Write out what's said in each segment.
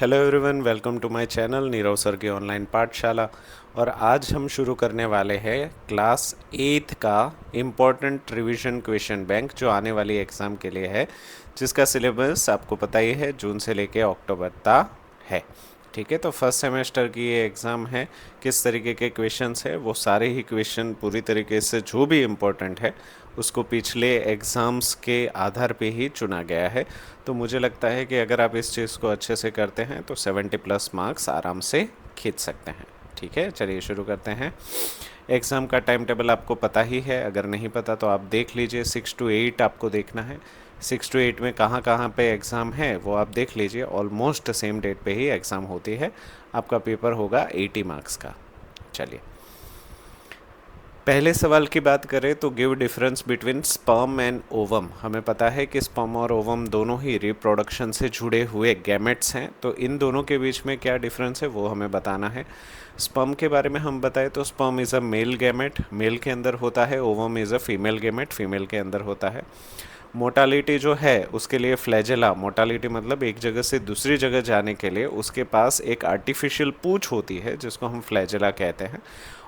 Hello everyone, welcome to my channel Nirav sir की online Pathshala. और आज हम शुरू करने वाले हैं क्लास 8 का इम्पोर्टेंट रिवीजन क्वेश्चन बैंक, जो आने वाली एग्ज़ाम के लिए है, जिसका सिलेबस आपको पता ही है, जून से लेके अक्टूबर तक है। ठीक है, तो फर्स्ट सेमेस्टर की ये एग्ज़ाम है। किस तरीके के क्वेश्चंस है, वो सारे ही क्वेश्चन पूरी तरीके से जो भी इम्पोर्टेंट है उसको पिछले एग्ज़ाम्स के आधार पे ही चुना गया है। तो मुझे लगता है कि अगर आप इस चीज़ को अच्छे से करते हैं तो 70+ मार्क्स आराम से खींच सकते हैं। ठीक है, चलिए शुरू करते हैं। एग्ज़ाम का टाइम टेबल आपको पता ही है, अगर नहीं पता तो आप देख लीजिए। 6 to 8 आपको देखना है। 6 to 8 में कहाँ कहाँ पे एग्ज़ाम है वो आप देख लीजिए। ऑलमोस्ट सेम डेट पे ही एग्ज़ाम होती है। आपका पेपर होगा 80 मार्क्स का। चलिए, पहले सवाल की बात करें तो give difference between sperm and ovum. हमें पता है कि स्पर्म और ओवम दोनों ही रिप्रोडक्शन से जुड़े हुए गैमेट्स हैं, तो इन दोनों के बीच में क्या डिफरेंस है वो हमें बताना है। स्पर्म के बारे में हम बताएं तो sperm is a male gamete, male के अंदर होता है। Ovum is a female gamete, female के अंदर होता है। मोटालिटी जो है उसके लिए फ्लैजेला, मोटालिटी मतलब एक जगह से दूसरी जगह जाने के लिए उसके पास एक आर्टिफिशियल पूंछ होती है जिसको हम फ्लैजेला कहते हैं।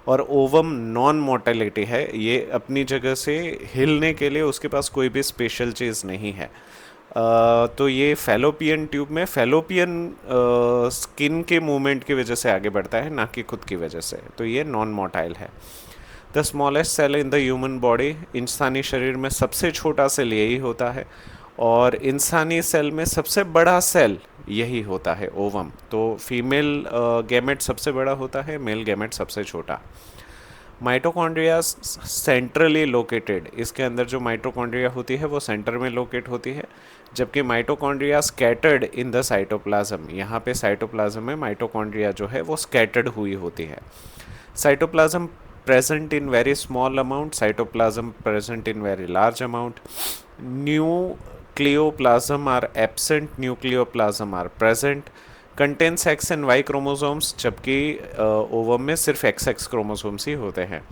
और ओवम नॉन मोटालिटी है, ये अपनी जगह से हिलने के लिए उसके पास कोई भी स्पेशल चीज़ नहीं है। तो ये फैलोपियन ट्यूब में फैलोपियन स्किन के मूवमेंट की वजह से आगे बढ़ता है, ना कि खुद की वजह से। तो ये नॉन मोटाइल है। The smallest cell in the human body, इंसानी शरीर में सबसे छोटा सेल यही होता है। और इंसानी सेल में सबसे बड़ा सेल यही होता है, ओवम। तो फीमेल गैमेट सबसे बड़ा होता है, मेल गैमेट सबसे छोटा। माइटोकॉन्ड्रिया सेंट्रली लोकेटेड, इसके अंदर जो माइटोकॉन्ड्रिया होती है वो सेंटर में लोकेट होती है, जबकि mitochondria scattered in the cytoplasm, यहाँ पे साइटोप्लाज्म में माइटोकॉन्ड्रिया जो है वो स्कैटर्ड हुई होती है। Cytoplasm present in very small amount, cytoplasm present in very large amount. Nucleoplasm are absent, nucleoplasm are present. Contains X and Y chromosomes, जबकि ओवम में सिर्फ XX क्रोमोसोम्स ही होते हैं।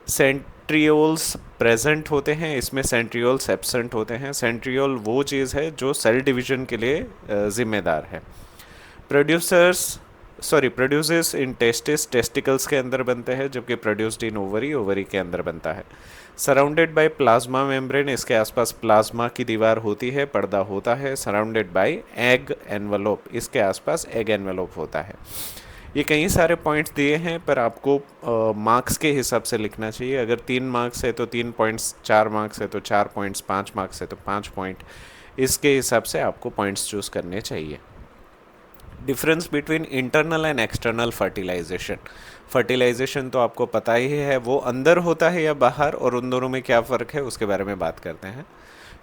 सेंट्रियोल्स प्रेजेंट होते हैं, इसमें सेंट्रियोल्स एब्सेंट होते हैं। सेंट्रियोल वो चीज़ है जो सेल डिवीजन के लिए जिम्मेदार है। प्रोड्यूसेस इन टेस्टिस, टेस्टिकल्स के अंदर बनते हैं, जबकि प्रोड्यूस्ड इन ओवरी, ओवरी के अंदर बनता है। सराउंडेड बाय प्लाज्मा मेम्ब्रेन, इसके आसपास प्लाज्मा की दीवार होती है, पर्दा होता है। सराउंडेड बाय एग एनवलप, इसके आसपास एग एनवलप होता है। ये कई सारे पॉइंट्स दिए हैं, पर आपको मार्क्स के हिसाब से लिखना चाहिए। अगर 3 मार्क्स है तो 3 पॉइंट्स, 4 मार्क्स है तो 4 पॉइंट्स, 5 मार्क्स है तो 5 पॉइंट, इसके हिसाब से आपको पॉइंट्स चूज़ करने चाहिए। Difference between internal and external fertilization. Fertilization तो आपको पता ही है, वो अंदर होता है या बाहर, और उन दोनों में क्या फ़र्क है उसके बारे में बात करते हैं।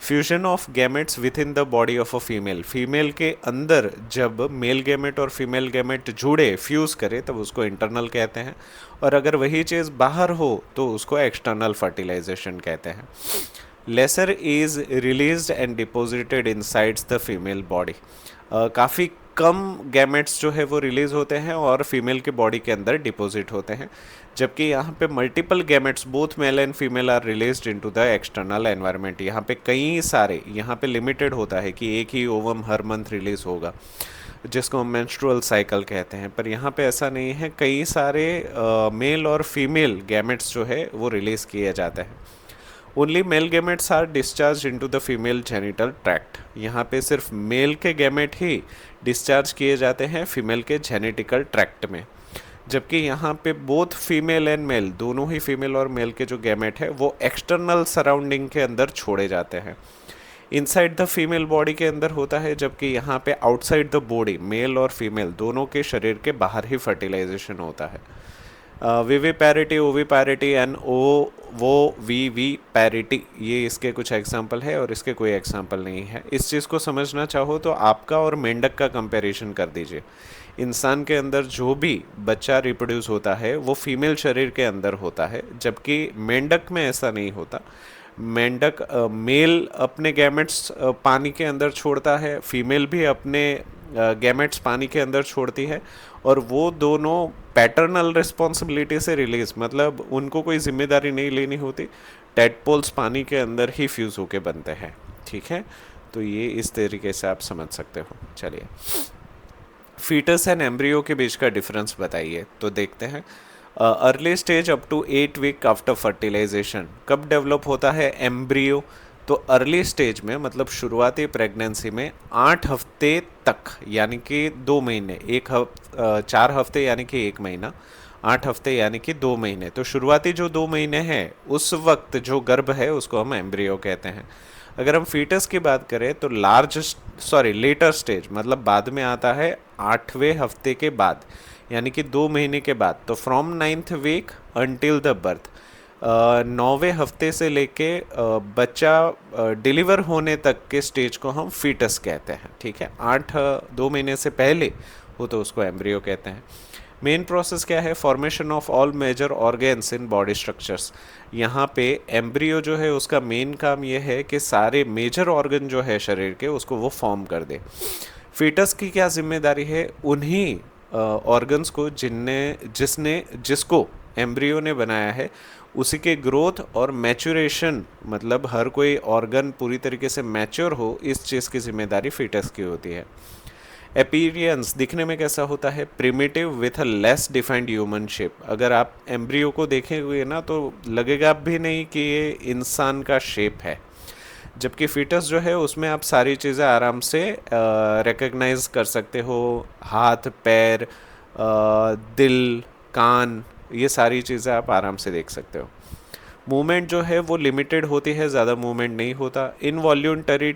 Fusion of gametes with in the body of a female, female के अंदर जब मेल गैमेट और फीमेल गैमेट जुड़े, फ्यूज़ करे, तब उसको इंटरनल कहते हैं। और अगर वही चीज़ बाहर हो तो उसको एक्सटर्नल फर्टिलाइजेशन कहते हैं। Lesser is released and deposited insides the female body, काफ़ी कम गैमेट्स जो है वो रिलीज़ होते हैं और फीमेल के बॉडी के अंदर डिपॉजिट होते हैं, जबकि यहाँ पे multiple gametes both male and female are released into the external environment. यहाँ पे कई सारे, यहाँ पे लिमिटेड होता है कि एक ही ओवम हर मंथ रिलीज़ होगा, जिसको हम मेंस्ट्रुअल साइकिल कहते हैं, पर यहाँ पे ऐसा नहीं है। कई सारे मेल और फीमेल गैमेट्स जो है वो रिलीज़ किए जाते हैं। Only male gametes are discharge into the female genital tract, यहाँ पे सिर्फ मेल के गैमेट ही डिस्चार्ज किए जाते हैं फीमेल के जेनेटिकल ट्रैक्ट में, जबकि यहाँ पे बोथ फीमेल एंड मेल, दोनों ही फीमेल और मेल के जो गैमेट है वो एक्सटर्नल सराउंडिंग के अंदर छोड़े जाते हैं। इनसाइड द फीमेल बॉडी के अंदर होता है, जबकि यहाँ पे आउटसाइड द बॉडी मेल और फीमेल दोनों के शरीर के बाहर ही फर्टिलाइजेशन होता है। वीवी पैरिटी, ओवी पैरिटी एंड ओ वो वी वी पैरिटी, ये इसके कुछ एग्जाम्पल है और इसके कोई एग्जाम्पल नहीं है। इस चीज़ को समझना चाहो तो आपका और मेंढक का कंपैरिजन कर दीजिए। इंसान के अंदर जो भी बच्चा रिप्रोड्यूस होता है वो फीमेल शरीर के अंदर होता है, जबकि मेंढक में ऐसा नहीं होता। मेंढक मेल अपने गैमेट्स पानी के अंदर छोड़ता है, फीमेल भी अपने गैमेट्स पानी के अंदर छोड़ती है, और वो दोनों पैटर्नल रिस्पॉन्सिबिलिटी से रिलीज, मतलब उनको कोई जिम्मेदारी नहीं लेनी होती। टेडपोल्स पानी के अंदर ही फ्यूज़ होके बनते हैं। ठीक है, तो ये इस तरीके से आप समझ सकते हो। चलिए, फीटस एंड एम्ब्रियो के बीच का डिफरेंस बताइए, तो देखते हैं। Early stage up to 8 week after fertilization, कब डेवलप होता है एम्ब्रियो? तो अर्ली स्टेज में मतलब शुरुआती प्रेगनेंसी में 8 हफ्ते तक, यानी कि 2 महीने, 4 हफ्ते यानी कि 1 महीना, 8 हफ्ते यानी कि 2 महीने। तो शुरुआती जो 2 महीने हैं उस वक्त जो गर्भ है उसको हम एम्ब्रियो कहते हैं। अगर हम फीटस की बात करें तो लेटर स्टेज मतलब बाद में आता है 8वें हफ्ते के बाद, यानी कि 2 महीने के बाद। तो from 9th week until the birth, 9वें हफ्ते से लेके बच्चा डिलीवर होने तक के स्टेज को हम फीटस कहते हैं। ठीक है, 2 महीने से पहले हो तो उसको एम्ब्रियो कहते हैं। मेन प्रोसेस क्या है? Formation of all major organs in body structures. यहाँ पे एम्ब्रियो जो है उसका मेन काम ये है कि सारे मेजर ऑर्गन जो है शरीर के उसको वो फॉर्म कर दे। फीटस की क्या जिम्मेदारी है? उन्हीं ऑर्गन्स को जिसको एम्ब्रियो ने बनाया है उसी के ग्रोथ और मैच्योरेशन, मतलब हर कोई ऑर्गन पूरी तरीके से मैच्योर हो, इस चीज़ की जिम्मेदारी फीटस की होती है। अपीयरेंस, दिखने में कैसा होता है? Primitive with a less defined human shape. अगर आप एम्ब्रियो को देखेंगे ना तो लगेगा भी नहीं कि ये इंसान का शेप है, जबकि फीटस जो है उसमें आप सारी चीज़ें आराम से रिकग्नाइज कर सकते हो। हाथ, पैर, दिल, कान, ये सारी चीज़ें आप आराम से देख सकते हो। मूवमेंट जो है वो लिमिटेड होती है, ज़्यादा मूवमेंट नहीं होता। इनवॉल्यूंटरी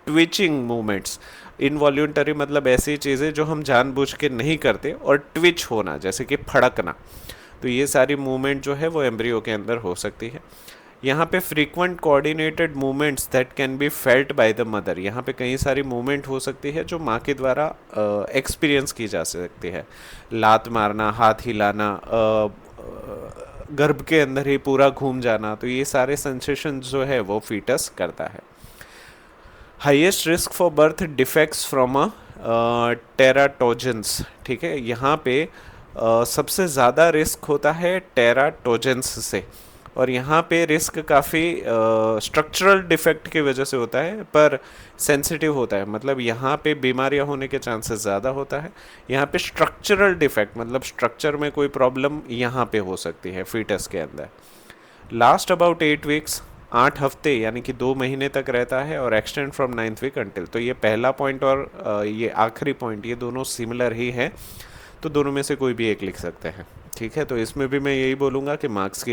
ट्विचिंग मूवमेंट्स, इनवॉल्यूंटरी मतलब ऐसी चीज़ें जो हम जानबूझ के नहीं करते, और ट्विच होना जैसे कि फड़कना, तो ये सारी मूवमेंट जो है वो एम्ब्रियो के अंदर हो सकती है। यहाँ पे frequent coordinated movements that can be felt by the mother, यहाँ पे कई सारी मूवमेंट हो सकती है जो माँ के द्वारा एक्सपीरियंस की जा सकती है। लात मारना, हाथ हिलाना, गर्भ के अंदर ही पूरा घूम जाना, तो ये सारे सेंसेशन जो है वो फीटस करता है। Highest risk for birth defects from a teratogens. ठीक है, यहाँ पे सबसे ज़्यादा रिस्क होता है टेराटोजेंस से, और यहाँ पे रिस्क काफ़ी स्ट्रक्चरल डिफेक्ट की वजह से होता है, पर सेंसिटिव होता है, मतलब यहाँ पे बीमारियाँ होने के चांसेस ज़्यादा होता है। यहाँ पे स्ट्रक्चरल डिफेक्ट मतलब स्ट्रक्चर में कोई प्रॉब्लम यहाँ पे हो सकती है फीटस के अंदर। लास्ट अबाउट 8 वीक्स, 8 हफ्ते यानी कि 2 महीने तक रहता है, और extend from 9th week until. तो ये पहला पॉइंट और ये आखिरी पॉइंट, ये दोनों सिमिलर ही हैं, तो दोनों में से कोई भी एक लिख सकते हैं। ठीक है, तो इसमें भी मैं यही बोलूँगा कि मार्क्स के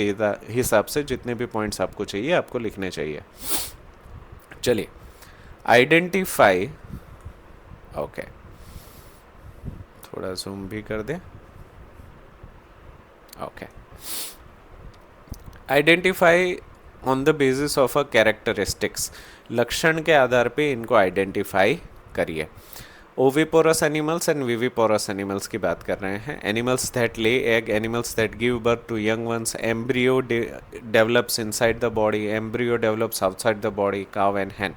हिसाब से जितने भी पॉइंट्स आपको चाहिए आपको लिखने चाहिए। चलिए, आइडेंटिफाई, ओके, थोड़ा जूम भी कर दें, okay. Identify on the basis of a characteristics, लक्षण के आधार पे इनको आइडेंटिफाई करिए। Oviparous animals and viviparous animals की बात कर रहे हैं। Animals that lay egg, animals that give birth to young ones, embryo develops inside the body, embryo develops outside the body, cow and hen.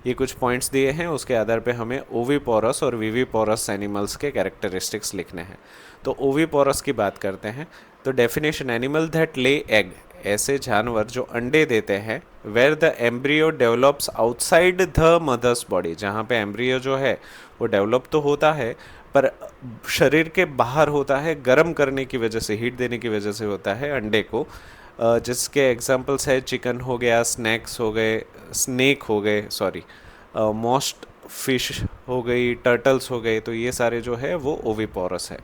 ये कुछ पॉइंट्स दिए हैं, उसके आधार पे हमें ओविपोरस और विविपोरस एनिमल्स के कैरेक्टरिस्टिक्स लिखने हैं। तो ओविपोरस की बात करते हैं, तो definition, animal that lay egg, ऐसे जानवर जो अंडे देते हैं, where the embryo develops outside the mother's body, जहाँ पे एम्ब्रियो जो है वो डेवलप तो होता है पर शरीर के बाहर होता है, गर्म करने की वजह से, हीट देने की वजह से होता है अंडे को, जिसके एग्जांपल्स है चिकन हो गया, स्नेक हो गए, मोस्ट फिश हो गई, टर्टल्स हो गए, तो ये सारे जो है वो ओविपोरस है।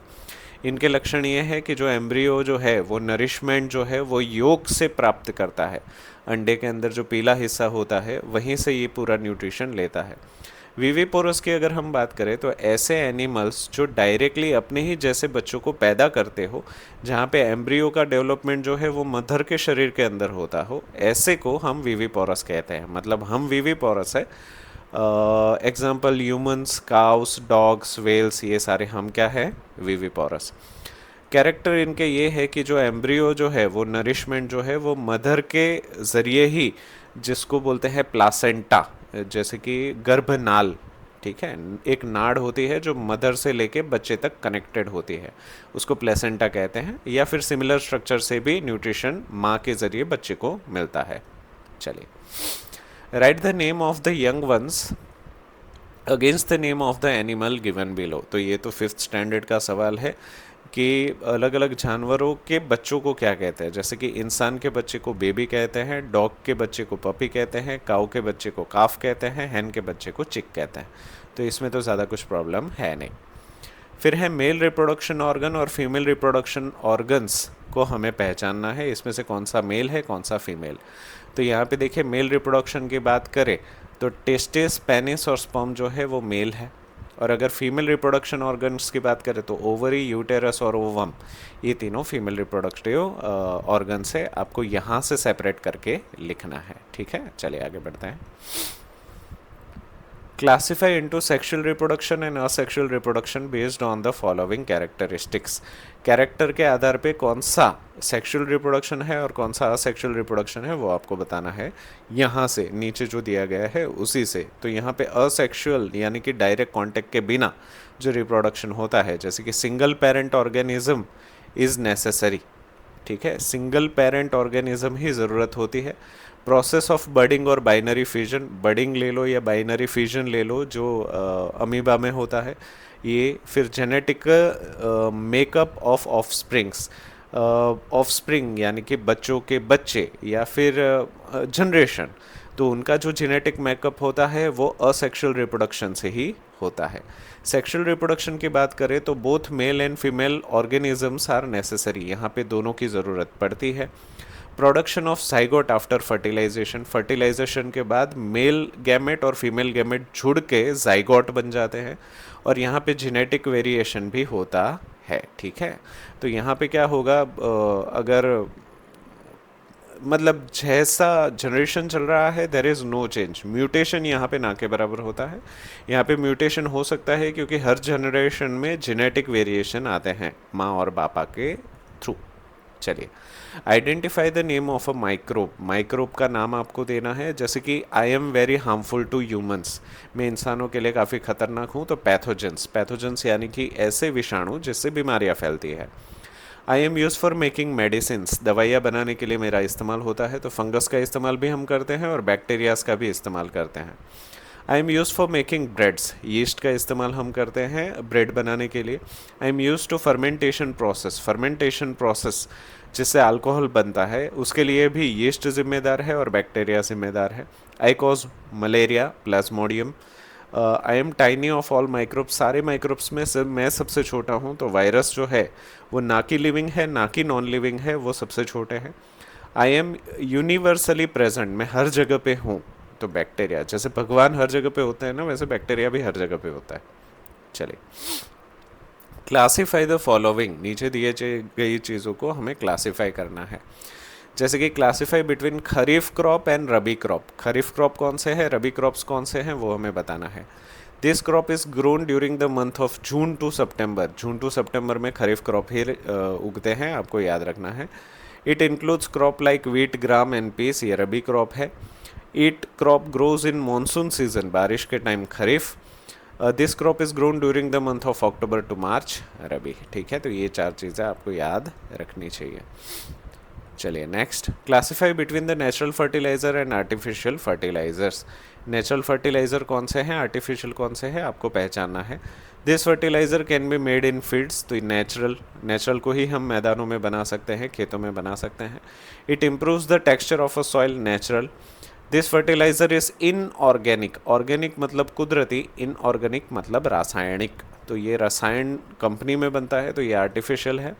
इनके लक्षण ये है कि जो एम्ब्रियो जो है वो नरिशमेंट जो है वो योक से प्राप्त करता है, अंडे के अंदर जो पीला हिस्सा होता है वहीं से ये पूरा न्यूट्रिशन लेता है। विविपोरस की अगर हम बात करें तो ऐसे एनिमल्स जो डायरेक्टली अपने ही जैसे बच्चों को पैदा करते हो, जहाँ पे एम्ब्रियो का डेवलपमेंट जो है वो मदर के शरीर के अंदर होता हो, ऐसे को हम विविपोरस कहते हैं, मतलब हम विविपोरस है। Example humans, cows, dogs, whales, ये सारे हम क्या है? विविपोरस। कैरेक्टर इनके ये है कि जो एम्ब्रियो जो है वो नरिशमेंट जो है वो मदर के ज़रिए ही, जिसको बोलते हैं प्लासेंटा, जैसे कि गर्भनाल, ठीक है, एक नाड़ होती है जो मदर से लेके बच्चे तक कनेक्टेड होती है, उसको प्लेसेंटा कहते हैं, या फिर सिमिलर स्ट्रक्चर से भी न्यूट्रिशन माँ के ज़रिए बच्चे को मिलता है। चलिए, right the name of the young ones against the name of the animal given below. तो ये तो फिफ्थ स्टैंडर्ड का सवाल है कि अलग अलग जानवरों के बच्चों को क्या कहते हैं। जैसे कि इंसान के बच्चे को बेबी कहते हैं, डॉग के बच्चे को पपी कहते हैं, काऊ के बच्चे को काफ कहते हैं, हैन के बच्चे को चिक कहते हैं। तो इसमें तो ज़्यादा कुछ प्रॉब्लम है नहीं। फिर है मेल रिप्रोडक्शन ऑर्गन और फीमेल रिप्रोडक्शन ऑर्गन्स को हमें पहचानना है, इसमें से कौन सा मेल है कौन सा फीमेल। तो यहाँ पे देखिए मेल रिप्रोडक्शन की बात करें तो टेस्टिस, पेनिस और स्पर्म जो है वो मेल है। और अगर फीमेल रिप्रोडक्शन ऑर्गन्स की बात करें तो ओवरी, यूटेरस और ओवम, ये तीनों फीमेल रिप्रोडक्टिव ऑर्गन्स है। आपको यहाँ से सेपरेट करके लिखना है, ठीक है। चलिए आगे बढ़ते हैं। Classify into sexual reproduction and asexual reproduction based on the following characteristics. Character के आधार पे कौन सा सेक्सुअल रिप्रोडक्शन है और कौन सा असेक्सुअल रिप्रोडक्शन है वो आपको बताना है। यहाँ से नीचे जो दिया गया है उसी से। तो यहाँ पे असेक्सुअल यानी कि डायरेक्ट कॉन्टेक्ट के बिना जो रिप्रोडक्शन होता है, जैसे कि single parent organism is necessary, ठीक है, सिंगल पेरेंट ऑर्गेनिज्म ही ज़रूरत होती है। प्रोसेस ऑफ बडिंग और बाइनरी फ्यूजन, बडिंग ले लो या बाइनरी फ्यूजन ले लो जो अमीबा में होता है ये। फिर genetic makeup of offsprings, offspring यानी कि बच्चों के बच्चे या फिर जनरेशन, तो उनका जो जेनेटिक मेकअप होता है वो असेक्सुअल रिप्रोडक्शन से ही होता है। सेक्सुअल रिप्रोडक्शन की बात करें तो both male and female organisms are necessary, यहाँ पे दोनों की ज़रूरत पड़ती है। Production of zygote after fertilisation, fertilisation के बाद मेल गैमेट और फीमेल गैमेट जुड़ के जाइगोट बन जाते हैं और यहाँ पे जेनेटिक वेरिएशन भी होता है, ठीक है। तो यहाँ पे क्या होगा, अगर मतलब जैसा जनरेशन चल रहा है there is no change, mutation यहाँ पे ना के बराबर होता है। यहाँ पे म्यूटेशन हो सकता है क्योंकि हर जनरेशन में जेनेटिक वेरिएशन आते हैं माँ और पापा के थ्रू। चलिए, identify the name of a microbe, microbe का नाम आपको देना है। जैसे कि I am very harmful to humans, मैं इंसानों के लिए काफ़ी खतरनाक हूँ। तो पैथोजेंस, पैथोजेंस यानी कि ऐसे विषाणु जिससे बीमारियाँ फैलती है। आई am use for making medicines, दवाइयाँ बनाने के लिए मेरा इस्तेमाल होता है। तो फंगस का इस्तेमाल भी हम करते हैं और बैक्टीरियाज का भी इस्तेमाल करते हैं। I am use for making breads, yeast का इस्तेमाल हम करते हैं ब्रेड बनाने के लिए। I am use to fermentation process, fermentation process जिससे अल्कोहल बनता है उसके लिए भी यीस्ट जिम्मेदार है और बैक्टीरिया जिम्मेदार है। I cause malaria, plasmodium. I am tiny of all microbes, सारे माइक्रोब्स में से मैं सबसे छोटा हूँ। तो वायरस जो है वो ना कि लिविंग है ना कि नॉन लिविंग है, वो सबसे छोटे हैं। आई एम यूनिवर्सली प्रेजेंट, मैं हर जगह पे हूँ। तो बैक्टीरिया, जैसे भगवान हर जगह पे होते हैं ना, वैसे बैक्टीरिया भी हर जगह पे होता है। चलिए, क्लासीफाई द फॉलोइंग, नीचे दिए गई चीज़ों को हमें क्लासीफाई करना है। जैसे कि classify between kharif crop and rabi crop, kharif crop कौन से हैं, रबी क्रॉप्स कौन से हैं, वो हमें बताना है। This crop is grown during the month of June to September, June to September में खरीफ क्रॉप ही उगते हैं, आपको याद रखना है। It includes crop like wheat, gram and peas, ये रबी क्रॉप है। It crop grows in monsoon season, बारिश के time kharif. This crop is grown during the month of October to March, rabi, ठीक है। तो ये चार चीज़ें आपको याद रखनी चाहिए। चलिए next, classify between the natural fertilizer and artificial fertilizers, natural fertilizer कौन से हैं, आर्टिफिशियल कौन से हैं, आपको पहचानना है। This fertiliser can be made in fields, तो नेचुरल को ही हम मैदानों में बना सकते हैं, खेतों में बना सकते हैं। It improves the texture of a soil, natural. This fertiliser is inorganic, organic मतलब कुदरती, इनऑर्गेनिक मतलब रासायनिक, तो ये रसायन कंपनी में बनता है, तो ये आर्टिफिशियल है।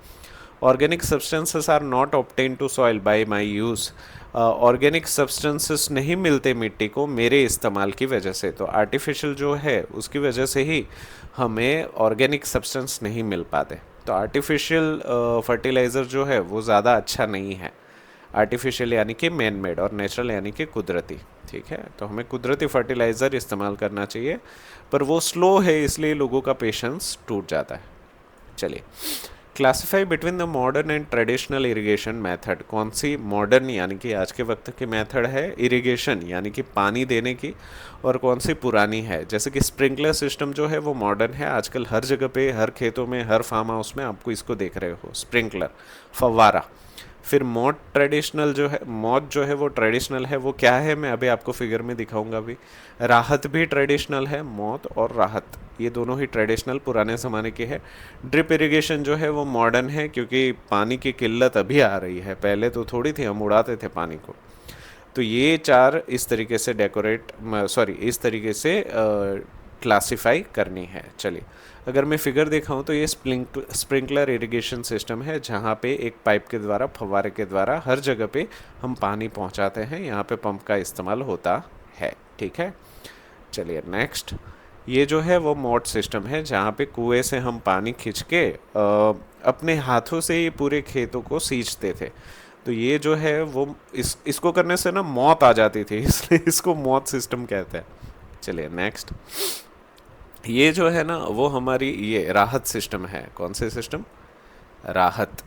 Organic substances are not obtain to soil by my use, organic substances नहीं मिलते मिट्टी को मेरे इस्तेमाल की वजह से। तो आर्टिफिशियल जो है उसकी वजह से ही हमें ऑर्गेनिक सब्सटेंस नहीं मिल पाते। तो आर्टिफिशियल फर्टिलाइज़र जो है वो ज़्यादा अच्छा नहीं है। आर्टिफिशियल यानी कि मैन मेड और नेचुरल यानी कि कुदरती, ठीक है। तो हमें कुदरती फर्टिलाइज़र इस्तेमाल करना चाहिए, पर वो स्लो है इसलिए लोगों का पेशेंस टूट जाता है। चलिए, classify between the modern and traditional irrigation method, कौन सी मॉडर्न यानी कि आज के वक्त की मेथड है इरिगेशन यानी कि पानी देने की, और कौन सी पुरानी है। जैसे कि स्प्रिंकलर सिस्टम जो है वो मॉडर्न है, आजकल हर जगह पे, हर खेतों में, हर फार्म हाउस में आपको इसको देख रहे हो, स्प्रिंकलर, फव्वारा। फिर मौत ट्रेडिशनल जो है, मौत जो है वो ट्रेडिशनल है, वो क्या है मैं अभी आपको फिगर में दिखाऊंगा भी। राहत भी ट्रेडिशनल है, मौत और राहत ये दोनों ही ट्रेडिशनल पुराने ज़माने की है। ड्रिप इरिगेशन जो है वो मॉडर्न है, क्योंकि पानी की किल्लत अभी आ रही है, पहले तो थोड़ी थी, हम उड़ाते थे पानी को। तो ये चार इस तरीके से इस तरीके से क्लासिफाई करनी है। चलिए, अगर मैं फिगर दिखाऊं तो ये स्प्रिंकलर इरिगेशन सिस्टम है, जहाँ पे एक पाइप के द्वारा, फव्वारे के द्वारा हर जगह पे हम पानी पहुंचाते हैं। यहाँ पे पंप का इस्तेमाल होता है, ठीक है। चलिए नेक्स्ट, ये जो है वो मोट सिस्टम है, जहाँ पे कुएं से हम पानी खींच के अपने हाथों से ही पूरे खेतों को सींचते थे। तो ये जो है वो इसको करने से ना मौत आ जाती थी, इसलिए इसको मौत सिस्टम कहते हैं। चलिए नेक्स्ट, ये जो है ना वो हमारी ये राहत सिस्टम है। कौन से सिस्टम? राहत।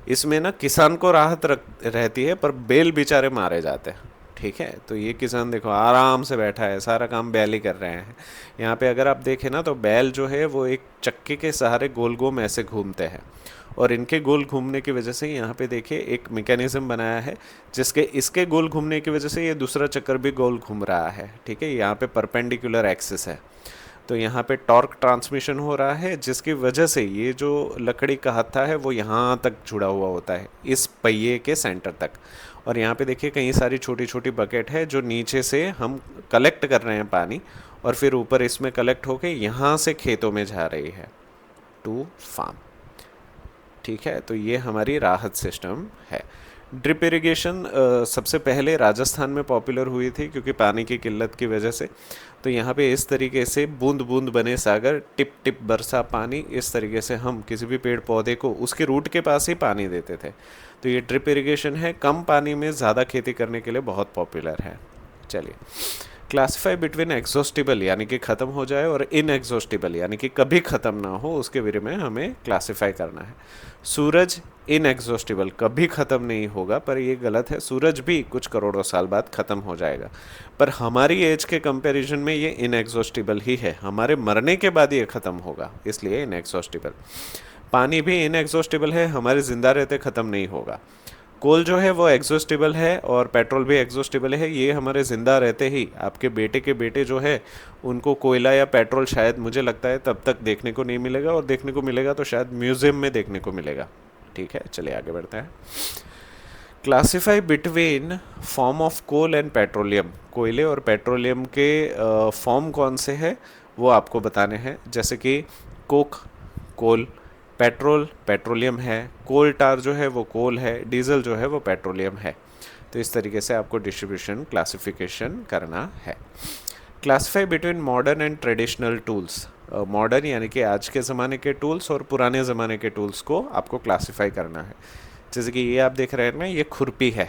इसमें ना किसान को राहत रहती है, पर बैल बेचारे मारे जाते हैं, ठीक है। तो ये किसान देखो आराम से बैठा है, सारा काम बैल ही कर रहे हैं। यहाँ पे अगर आप देखें ना तो बैल जो है वो एक चक्के के सहारे गोल गोल ऐसे घूमते हैं, और इनके गोल घूमने की वजह से यहाँ पे देखिए एक मैकेनिज्म बनाया है, जिसके इसके गोल घूमने की वजह से ये दूसरा चक्कर भी गोल घूम रहा है, ठीक है। यहाँ पे परपेंडिकुलर एक्सिस है, तो यहाँ पे टॉर्क ट्रांसमिशन हो रहा है, जिसकी वजह से ये जो लकड़ी का हत्था है वो यहाँ तक जुड़ा हुआ होता है, इस पहिए के सेंटर तक। और यहाँ पे देखिए कई सारी छोटी छोटी बकेट है, जो नीचे से हम कलेक्ट कर रहे हैं पानी, और फिर ऊपर इसमें कलेक्ट होके यहाँ से खेतों में जा रही है, टू फार्म, ठीक है। तो ये हमारी राहत सिस्टम है। ड्रिप इरिगेशन सबसे पहले राजस्थान में पॉपुलर हुई थी, क्योंकि पानी की किल्लत की वजह से। तो यहाँ पे इस तरीके से बूंद बूंद बने सागर, टिप टिप बरसा पानी, इस तरीके से हम किसी भी पेड़ पौधे को उसके रूट के पास ही पानी देते थे। तो ये ड्रिप इरिगेशन है, कम पानी में ज़्यादा खेती करने के लिए बहुत पॉपुलर है। चलिए, क्लासीफाई बिटवीन एग्जॉस्टिबल यानी कि ख़त्म हो जाए, और इनएग्जॉस्टिबल यानी कि कभी ख़त्म ना हो, उसके बारे में हमें क्लासीफाई करना है। सूरज इनएग्जॉस्टिबल, कभी ख़त्म नहीं होगा, पर ये गलत है, सूरज भी कुछ करोड़ों साल बाद ख़त्म हो जाएगा, पर हमारी एज के कंपैरिजन में ये इनएग्जॉस्टिबल ही है, हमारे मरने के बाद ये ख़त्म होगा, इसलिए इनएग्जॉस्टिबल। पानी भी इनएग्जॉस्टिबल है, हमारे ज़िंदा रहते ख़त्म नहीं होगा। कोल जो है वो एग्जॉस्टिबल है, और पेट्रोल भी एग्जॉस्टिबल है, ये हमारे ज़िंदा रहते ही, आपके बेटे के बेटे जो है उनको कोयला या पेट्रोल शायद मुझे लगता है तब तक देखने को नहीं मिलेगा, और देखने को मिलेगा तो शायद म्यूज़ियम में देखने को मिलेगा, ठीक है। चलिए आगे बढ़ते हैं। Classify between form of coal and petroleum, कोयले और पेट्रोलियम के फॉर्म कौन से हैं वो आपको बताने हैं। जैसे कि कोक कोल, पेट्रोल पेट्रोलियम है, कोल टार जो है वो कोल है, डीजल जो है वो पेट्रोलियम है। तो इस तरीके से आपको डिस्ट्रीब्यूशन क्लासिफिकेशन करना है। Classify between modern and traditional tools, modern यानी कि आज के ज़माने के टूल्स, और पुराने ज़माने के टूल्स को आपको क्लासीफाई करना है। जैसे कि ये आप देख रहे हैं ना, ये खुरपी है,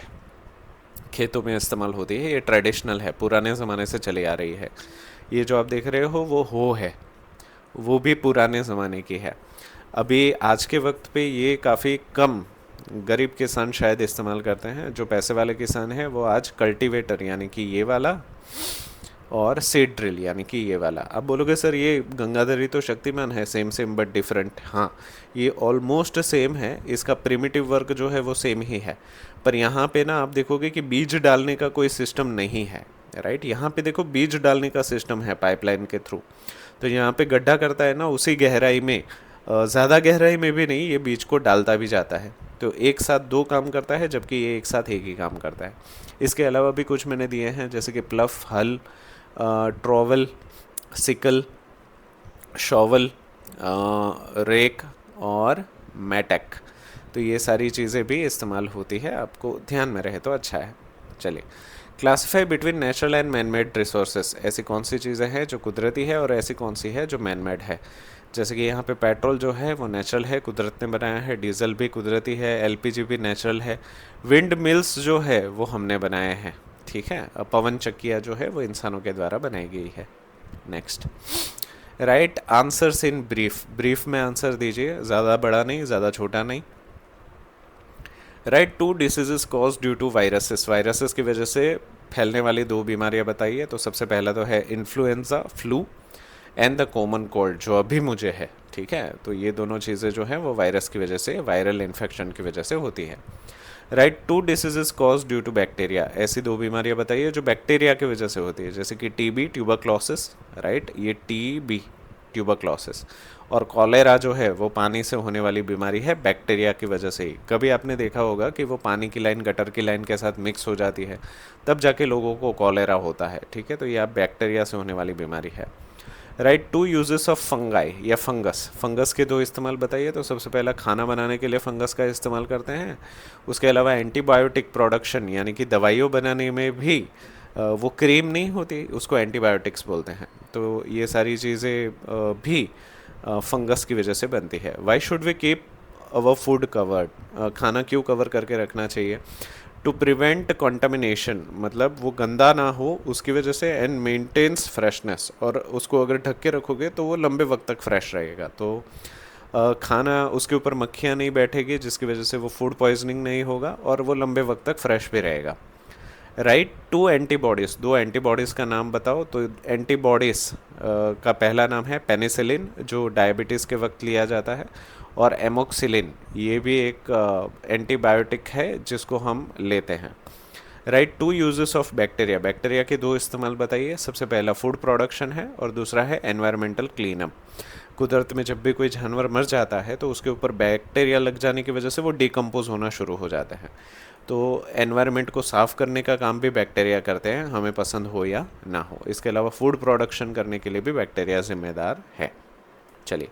खेतों में इस्तेमाल होती है, ये ट्रेडिशनल है, पुराने ज़माने से चली आ रही है। ये जो आप देख रहे हो वो हो है, वो भी पुराने ज़माने की है। अभी आज के वक्त पे ये काफ़ी कम गरीब किसान शायद इस्तेमाल करते हैं, जो पैसे वाले किसान हैं वो आज कल्टीवेटर यानी कि ये वाला, और सीड ड्रिल यानी कि ये वाला। अब बोलोगे सर ये गंगाधरी तो शक्तिमान है, सेम सेम बट डिफरेंट। हाँ, ये ऑलमोस्ट सेम है, इसका प्रिमिटिव वर्क जो है वो सेम ही है, पर यहाँ पे ना आप देखोगे कि बीज डालने का कोई सिस्टम नहीं है, राइट। यहाँ पे देखो बीज डालने का सिस्टम है पाइपलाइन के थ्रू। तो यहाँ पे गड्ढा करता है ना, उसी गहराई में, ज़्यादा गहराई में भी नहीं, ये बीज को डालता भी जाता है। तो एक साथ दो काम करता है, जबकि ये एक साथ एक ही काम करता है। इसके अलावा भी कुछ मैंने दिए हैं, जैसे कि प्लफ, हल, ट्रॉवल, सिकल, शॉवल, रेक और मैटक। तो ये सारी चीज़ें भी इस्तेमाल होती है, आपको ध्यान में रहे तो अच्छा है। चलिए, classify between natural and man made resources, ऐसी कौन सी चीज़ें हैं जो कुदरती है, और ऐसी कौन सी है जो मैन मेड है। जैसे कि यहाँ पे पेट्रोल जो है वो नेचुरल है, कुदरत ने बनाया है, डीजल भी कुदरती है, एलपीजी भी नेचुरल है, विंड मिल्स जो है वो हमने बनाए हैं, ठीक है। पवन चक्कियाँ जो है वो इंसानों के द्वारा बनाई गई है। Next, write answers in brief, brief में आंसर दीजिए, ज़्यादा बड़ा नहीं, ज़्यादा छोटा नहीं। Write, 2 diseases cause due to viruses, viruses की वजह से फैलने वाली 2 बीमारियां बताइए। तो सबसे पहला तो है influenza, flu, and the common cold जो अभी मुझे है, ठीक है। तो ये दोनों चीज़ें जो हैं वो वायरस की वजह से, वायरल इन्फेक्शन की वजह से होती है। Write, 2 diseases cause due to bacteria, ऐसी 2 बीमारियां बताइए जो बैक्टीरिया की वजह से होती है, जैसे कि टीबी, ट्यूबरक्लोसिस। राइट, ये टीबी, ट्यूबरक्लोसिस। और कॉलेरा जो है वो पानी से होने वाली बीमारी है, बैक्टीरिया की वजह से ही। कभी आपने देखा होगा कि वो पानी की लाइन गटर की लाइन के साथ मिक्स हो जाती है, तब जाके लोगों को कॉलेरा होता है। ठीक है, तो ये आप बैक्टीरिया से होने वाली बीमारी है। राइट, 2 यूजेस ऑफ फंगाई या फंगस, फंगस के 2 इस्तेमाल बताइए। तो सबसे पहला, खाना बनाने के लिए फंगस का इस्तेमाल करते हैं। उसके अलावा एंटीबायोटिक प्रोडक्शन, यानी कि दवाइयों बनाने में भी वो क्रीम नहीं होती, उसको एंटीबायोटिक्स बोलते हैं। तो ये सारी चीज़ें भी फंगस की वजह से बनती है। Why should we keep our food covered, खाना क्यों कवर करके रखना चाहिए? टू प्रिवेंट कंटामिनेशन, मतलब वो गंदा ना हो उसकी वजह से, एंड मेंटेन्स फ्रेशनेस, और उसको अगर ढक के रखोगे तो वो लंबे वक्त तक फ्रेश रहेगा। तो खाना उसके ऊपर मक्खियाँ नहीं बैठेगी, जिसकी वजह से वो फूड पॉइजनिंग नहीं होगा और वो लंबे वक्त तक फ्रेश भी रहेगा। राइट, 2 एंटीबॉडीज़, 2 एंटीबॉडीज़ का नाम बताओ। तो एंटीबॉडीज़ का पहला नाम है पेनिसिलिन, जो डायबिटीज़ के वक्त लिया जाता है, और एमोक्सिलिन, ये भी एक एंटीबायोटिक है जिसको हम लेते हैं। Right, 2 uses of bacteria, bacteria के 2 इस्तेमाल बताइए। सबसे पहला फूड प्रोडक्शन है और दूसरा है एनवायरमेंटल क्लीनअप। कुदरत में जब भी कोई जानवर मर जाता है तो उसके ऊपर बैक्टीरिया लग जाने की वजह से वो डिकम्पोज होना शुरू हो जाते हैं। तो एनवायरनमेंट को साफ़ करने का काम भी बैक्टीरिया करते हैं, हमें पसंद हो या ना हो। इसके अलावा फूड प्रोडक्शन करने के लिए भी बैक्टीरिया जिम्मेदार है। चलिए,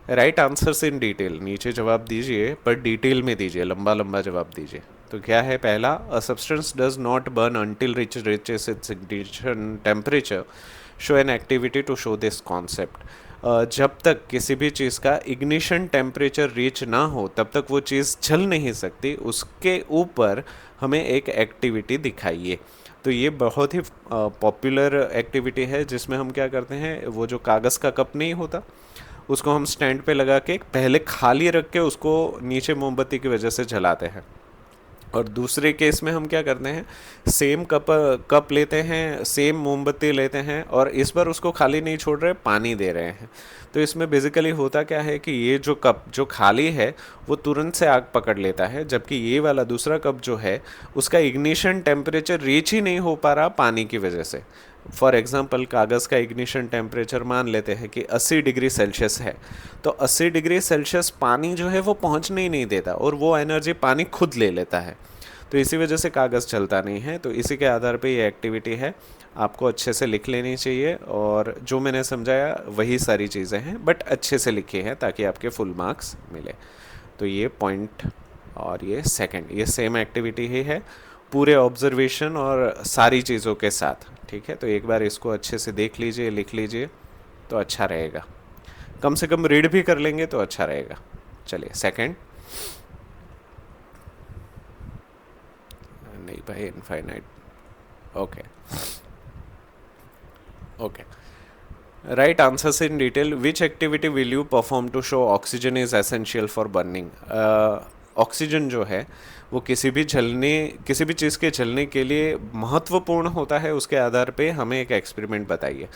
राइट आंसर्स इन डिटेल, नीचे जवाब दीजिए पर डिटेल में दीजिए, लंबा लंबा जवाब दीजिए। तो क्या है पहला, a substance does not burn until reaches its ignition temperature, show an activity to show this concept. जब तक किसी भी चीज़ का इग्निशन टेम्परेचर रीच ना हो तब तक वो चीज़ जल नहीं सकती, उसके ऊपर हमें एक एक्टिविटी दिखाइए। तो ये बहुत ही पॉपुलर एक्टिविटी है, जिसमें हम क्या करते हैं, वो जो कागज़ का कप नहीं होता उसको हम स्टैंड पे लगा के पहले खाली रख के उसको नीचे मोमबत्ती की वजह से जलाते हैं। और दूसरे केस में हम क्या करते हैं, सेम कप लेते हैं, सेम मोमबत्ती लेते हैं, और इस बार उसको खाली नहीं छोड़ रहे, पानी दे रहे हैं। तो इसमें बेसिकली होता क्या है कि ये जो कप जो खाली है वो तुरंत से आग पकड़ लेता है, जबकि ये वाला दूसरा कप जो है उसका इग्निशन टेम्परेचर रीच ही नहीं हो पा रहा पानी की वजह से। फॉर एग्जांपल, कागज़ का इग्निशन टेम्परेचर मान लेते हैं कि 80 डिग्री सेल्सियस है, तो 80 डिग्री सेल्सियस पानी जो है वो पहुंचने ही नहीं देता और वो एनर्जी पानी खुद ले लेता है। तो इसी वजह से कागज़ चलता नहीं है। तो इसी के आधार पे ये एक्टिविटी है, आपको अच्छे से लिख लेनी चाहिए, और जो मैंने समझाया वही सारी चीज़ें हैं, बट अच्छे से लिखी हैं ताकि आपके फुल मार्क्स मिले। तो ये पॉइंट और ये सेकंड, ये सेम एक्टिविटी ही है पूरे ऑब्जर्वेशन और सारी चीज़ों के साथ। ठीक है, तो एक बार इसको अच्छे से देख लीजिए, लिख लीजिए, तो अच्छा रहेगा। कम से कम रीड भी कर लेंगे तो अच्छा रहेगा। चलिए सेकंड, नहीं भाई, infinite, okay okay. Write answers in detail, which activity will you perform to show oxygen is essential for burning. Oxygen जो है वो किसी भी चीज़ के जलने के लिए महत्वपूर्ण होता है, उसके आधार पे हमें एक एक्सपेरिमेंट बताइए।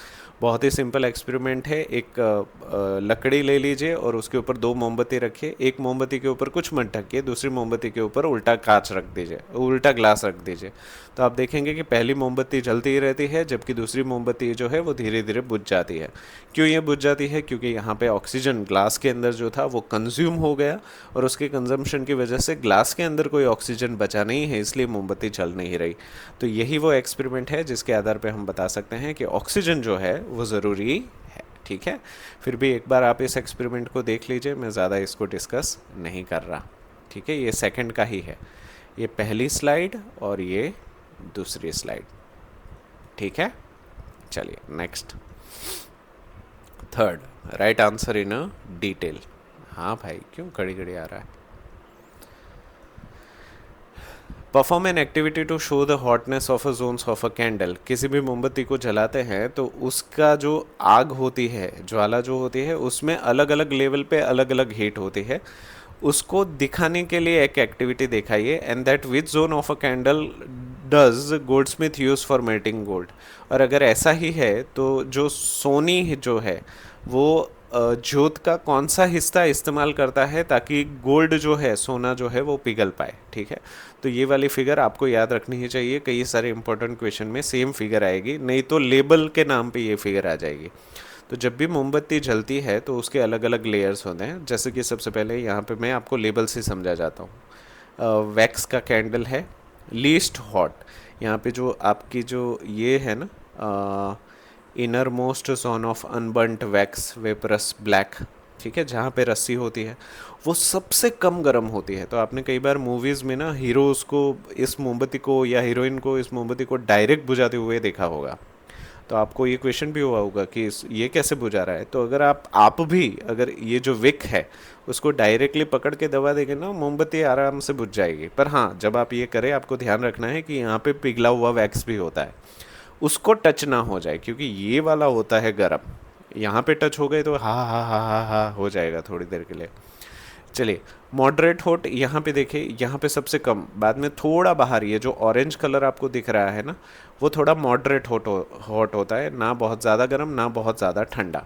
बहुत ही सिंपल एक्सपेरिमेंट है, एक लकड़ी ले लीजिए और उसके ऊपर 2 मोमबत्ती रखिए, एक मोमबत्ती के ऊपर कुछ मत ढकिए, दूसरी मोमबत्ती के ऊपर उल्टा कांच रख दीजिए, उल्टा ग्लास रख दीजिए। तो आप देखेंगे कि पहली मोमबत्ती जलती ही रहती है, जबकि दूसरी मोमबत्ती जो है वो धीरे धीरे बुझ जाती है। क्यों ये बुझ जाती है? क्योंकि यहाँ पे ऑक्सीजन ग्लास के अंदर जो था वो कंज्यूम हो गया, और उसके कंजम्पशन की वजह से ग्लास के अंदर कोई ऑक्सीजन बचा नहीं है, इसलिए मोमबत्ती जल नहीं रही। तो यही वो एक्सपेरिमेंट है जिसके आधार पे हम बता सकते हैं कि ऑक्सीजन जो है वो ज़रूरी है। ठीक है, फिर भी एक बार आप इस एक्सपेरिमेंट को देख लीजिए, मैं ज़्यादा इसको डिस्कस नहीं कर रहा। ठीक है, ये सेकंड का ही है, ये पहली स्लाइड और ये दूसरी स्लाइड। ठीक है, चलिए next, third, write answer in a detail. हाँ भाई, क्यों घड़ी घड़ी आ रहा है। Perform an activity to show the hotness of a zones of a candle. किसी भी मोमबत्ती को जलाते हैं तो उसका जो आग होती है, ज्वाला जो होती है, उसमें अलग अलग लेवल पे अलग अलग हीट होती है। उसको दिखाने के लिए एक एक्टिविटी दिखाइए, and that which zone of a candle does gold Smith use for melting gold. और अगर ऐसा ही है तो जो सोनी जो है वो जोत का कौन सा हिस्सा इस्तेमाल करता है ताकि गोल्ड जो है, सोना जो है वो पिघल पाए, ठीक है। तो ये वाली फिगर आपको याद रखनी ही चाहिए, कई सारे इंपॉर्टेंट क्वेश्चन में सेम फिगर आएगी, नहीं तो लेबल के नाम पे ये फिगर आ जाएगी। तो जब भी मोमबत्ती जलती है तो उसके अलग अलग लेयर्स होते हैं, जैसे कि सबसे पहले यहाँ पे मैं आपको लेबल से समझा जाता हूँ। वैक्स का कैंडल है लीस्ट हॉट, यहाँ पे जो आपकी जो ये है ना, inner most zone of unburnt wax vapours black, ठीक है, जहाँ पे रस्सी होती है वो सबसे कम गर्म होती है। तो आपने कई बार मूवीज़ में ना हीरोज़ को इस मोमबत्ती को या हीरोइन को इस मोमबत्ती को डायरेक्ट बुझाते हुए देखा होगा। तो आपको ये क्वेश्चन भी हुआ होगा कि ये कैसे बुझा रहा है। तो अगर आप भी अगर ये जो विक है उसको डायरेक्टली पकड़ के दबा देंगे ना, मोमबत्ती आराम से बुझ जाएगी। पर हाँ, जब आप ये करें आपको ध्यान रखना है कि यहाँ पे पिघला हुआ वैक्स भी होता है, उसको टच ना हो जाए, क्योंकि ये वाला होता है गर्म। यहाँ पे टच हो गए तो हा हा हा हा हा हो जाएगा थोड़ी देर के लिए। चलिए, मॉडरेट हॉट यहाँ पे देखिए, यहाँ पे सबसे कम, बाद में थोड़ा बाहर, ये जो ऑरेंज कलर आपको दिख रहा है ना, वो थोड़ा मॉडरेट हॉट होता है, ना बहुत ज़्यादा गर्म ना बहुत ज़्यादा ठंडा।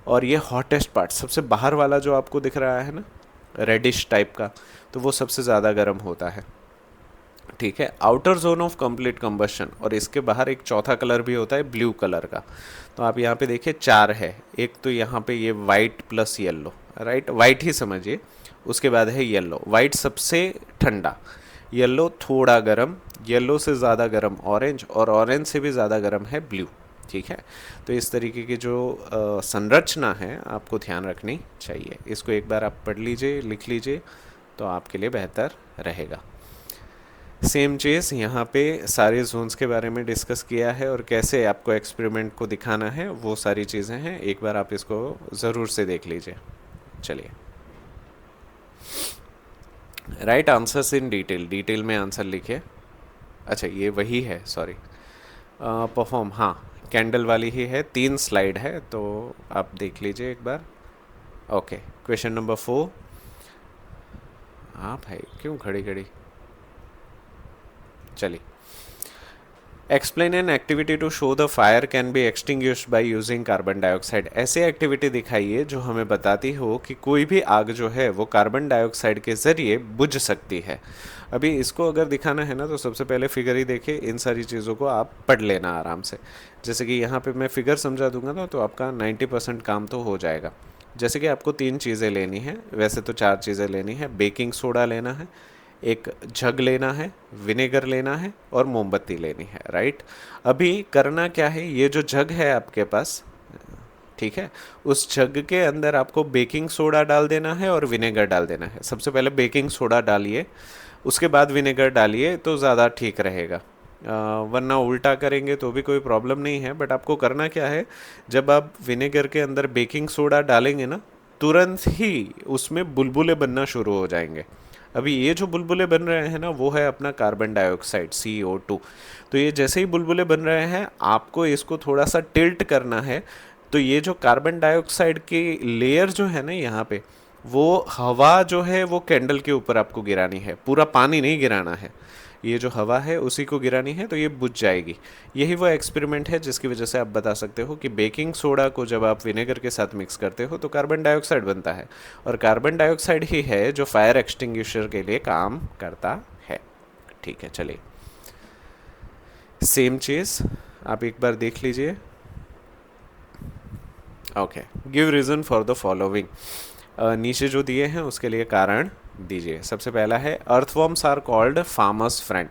और ये हॉटेस्ट पार्ट सबसे बाहर वाला जो आपको दिख रहा है ना, रेडिश टाइप का, तो वो सबसे ज़्यादा गर्म होता है, ठीक है। Outer zone of complete combustion, और इसके बाहर एक चौथा कलर भी होता है ब्लू कलर का। तो आप यहाँ पे देखिए 4 है, एक तो यहाँ पे ये white plus yellow, right, white ही समझिए, उसके बाद है येलो। वाइट सबसे ठंडा, येलो थोड़ा गर्म, येलो से ज़्यादा गर्म ऑरेंज, और ऑरेंज से भी ज़्यादा गर्म है ब्लू, ठीक है। तो इस तरीके की जो संरचना है आपको ध्यान रखनी चाहिए। इसको एक बार आप पढ़ लीजिए, लिख लीजिए, तो आपके लिए बेहतर रहेगा। सेम चीज़ यहाँ पे सारे जोन्स के बारे में डिस्कस किया है, और कैसे आपको एक्सपेरिमेंट को दिखाना है वो सारी चीज़ें हैं, एक बार आप इसको ज़रूर से देख लीजिए। चलिए, right answers in detail, detail में आंसर लिखिए। अच्छा, ये वही है, सॉरी, परफॉर्म, हाँ, कैंडल वाली ही है, 3 स्लाइड है, तो आप देख लीजिए एक बार। Okay, question number 4। हाँ भाई, क्यों खड़ी खड़ी, चलिए। Explain an activity to show the fire can be extinguished by using carbon dioxide. ऐसी एक्टिविटी दिखाइए जो हमें बताती हो कि कोई भी आग जो है वो कार्बन डाइऑक्साइड के ज़रिए बुझ सकती है। अभी इसको अगर दिखाना है ना, तो सबसे पहले फिगर ही देखिए, इन सारी चीज़ों को आप पढ़ लेना आराम से। जैसे कि यहाँ पे मैं फिगर समझा दूंगा ना, तो आपका 90% काम तो हो जाएगा। जैसे कि आपको 3 चीज़ें लेनी है, वैसे तो 4 चीज़ें लेनी है। बेकिंग सोडा लेना है, एक जग लेना है, विनेगर लेना है, और मोमबत्ती लेनी है, राइट। अभी करना क्या है, ये जो जग है आपके पास, ठीक है, उस जग के अंदर आपको बेकिंग सोडा डाल देना है और विनेगर डाल देना है। सबसे पहले बेकिंग सोडा डालिए, उसके बाद विनेगर डालिए, तो ज़्यादा ठीक रहेगा। वरना उल्टा करेंगे तो भी कोई प्रॉब्लम नहीं है। बट आपको करना क्या है, जब आप विनेगर के अंदर बेकिंग सोडा डालेंगे ना, तुरंत ही उसमें बुलबुले बनना शुरू हो जाएंगे। अभी ये जो बुलबुले बन रहे हैं ना, वो है अपना कार्बन डाइऑक्साइड CO2। तो ये जैसे ही बुलबुले बन रहे हैं, आपको इसको थोड़ा सा टिल्ट करना है। तो ये जो कार्बन डाइऑक्साइड की लेयर जो है ना यहाँ पे, वो हवा जो है वो कैंडल के ऊपर आपको गिरानी है, पूरा पानी नहीं गिराना है, ये जो हवा है उसी को गिरानी है, तो ये बुझ जाएगी। यही वो एक्सपेरिमेंट है जिसकी वजह से आप बता सकते हो कि बेकिंग सोडा को जब आप विनेगर के साथ मिक्स करते हो तो कार्बन डाइऑक्साइड बनता है, और कार्बन डाइऑक्साइड ही है जो फायर एक्सटिंग्विशर के लिए काम करता है। ठीक है, चलिए, सेम चीज़ आप एक बार देख लीजिए। Okay, give reason for the following. नीचे जो दिए हैं उसके लिए कारण दीजिए। सबसे पहला है, earthworms are called farmers friend.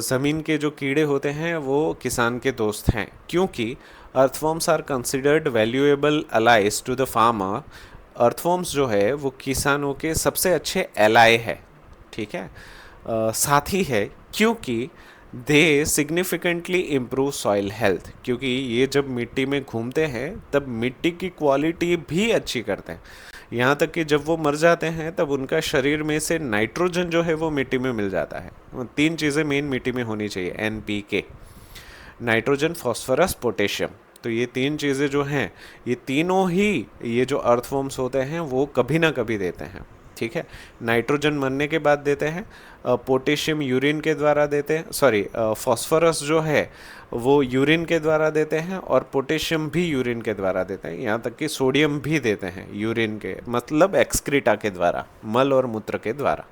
ज़मीन के जो कीड़े होते हैं वो किसान के दोस्त हैं, क्योंकि earthworms are considered valuable allies to the farmer. Earthworms जो है वो किसानों के सबसे अच्छे एलाय है, ठीक है, साथी है, क्योंकि दे सिग्निफिकेंटली इम्प्रूव सॉइल हेल्थ। क्योंकि ये जब मिट्टी में घूमते हैं तब मिट्टी की क्वालिटी भी अच्छी करते हैं, यहाँ तक कि जब वो मर जाते हैं तब उनका शरीर में से नाइट्रोजन जो है वो मिट्टी में मिल जाता है। 3 चीज़ें मेन मिट्टी में होनी चाहिए, NPK, नाइट्रोजन, फॉस्फोरस, पोटेशियम। तो ये 3 चीज़ें जो हैं, ये तीनों ही ये जो अर्थवर्म्स होते हैं वो कभी ना कभी देते हैं, ठीक है। नाइट्रोजन मरने के बाद देते हैं, पोटेशियम यूरिन के द्वारा देते हैं, सॉरी फॉस्फोरस जो है वो यूरिन के द्वारा देते हैं, और पोटेशियम भी यूरिन के द्वारा देते हैं, यहाँ तक कि सोडियम भी देते हैं यूरिन के, मतलब एक्सक्रीटा के द्वारा, मल और मूत्र के द्वारा।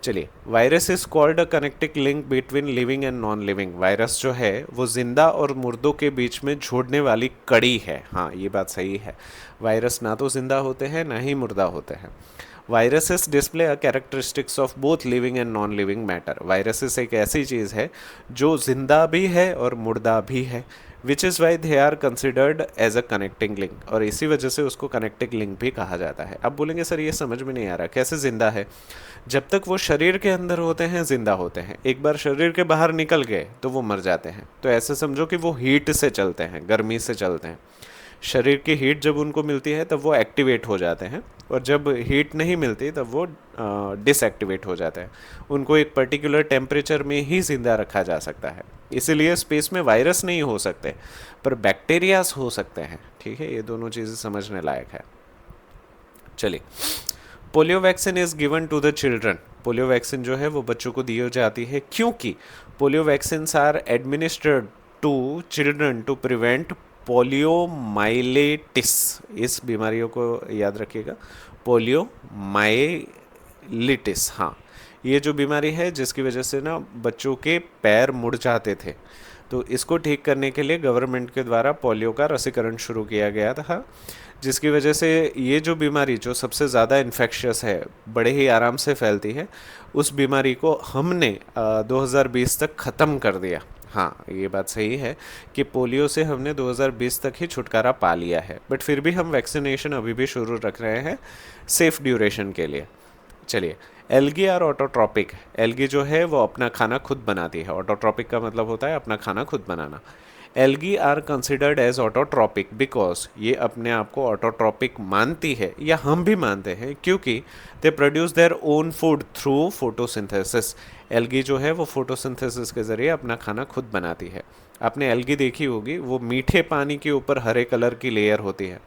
चलिए, virus is called a connecting link between living and non living. Virus जो है वो जिंदा और मुर्दों के बीच में जोड़ने वाली कड़ी है। हाँ, ये बात सही है, वायरस ना तो जिंदा होते हैं ना ही मुर्दा होते हैं। Viruses display a characteristics of both living and non living matter. Viruses एक ऐसी चीज़ है जो जिंदा भी है और मुर्दा भी है, which is why they are considered as a connecting link, और इसी वजह से उसको कनेक्टिंग लिंक भी कहा जाता है। अब बोलेंगे सर ये समझ में नहीं आ रहा, कैसे जिंदा है? जब तक वो शरीर के अंदर होते हैं जिंदा होते हैं, एक बार शरीर के बाहर निकल गए तो वो मर जाते हैं। तो ऐसे समझो कि वो हीट से चलते हैं, गर्मी से चलते हैं। शरीर की हीट जब उनको मिलती है तब वो एक्टिवेट हो जाते हैं, और जब हीट नहीं मिलती तब वो डिसएक्टिवेट हो जाते हैं। उनको एक पर्टिकुलर टेम्परेचर में ही जिंदा रखा जा सकता है। इसीलिए स्पेस में वायरस नहीं हो सकते, पर बैक्टीरियाज हो सकते हैं। ठीक है, ये दोनों चीज़ें समझने लायक है। चलिए, polio vaccine is given to the children. Polio vaccine जो है वो बच्चों को दी जाती है, क्योंकि polio vaccine are administered to children to prevent poliomyelitis. इस बीमारियों को याद रखिएगा, पोलियोमाइलिटिस। हाँ, ये जो बीमारी है जिसकी वजह से ना बच्चों के पैर मुड़ जाते थे, तो इसको ठीक करने के लिए गवर्नमेंट के द्वारा पोलियो का रसीकरण शुरू किया गया था, जिसकी वजह से ये जो बीमारी जो सबसे ज़्यादा इन्फेक्शियस है, बड़े ही आराम से फैलती है, उस बीमारी को हमने 2020 तक ख़त्म कर दिया। हाँ, ये बात सही है कि पोलियो से हमने 2020 तक ही छुटकारा पा लिया है, बट फिर भी हम वैक्सीनेशन अभी भी शुरू रख रहे हैं सेफ ड्यूरेशन के लिए। चलिए, एल्गी और ऑटोट्रॉपिक। एल्गी जो है वो अपना खाना खुद बनाती है, ऑटोट्रॉपिक का मतलब होता है अपना खाना खुद बनाना। Algae are considered as autotrophic because ये अपने आप को ऑटोट्रॉपिक मानती है, या हम भी मानते हैं, क्योंकि they produce their own food through photosynthesis. Algae जो है वो फोटोसिंथेसिस के ज़रिए अपना खाना खुद बनाती है। आपने एल्गी देखी होगी, वो मीठे पानी के ऊपर हरे कलर की लेयर होती है,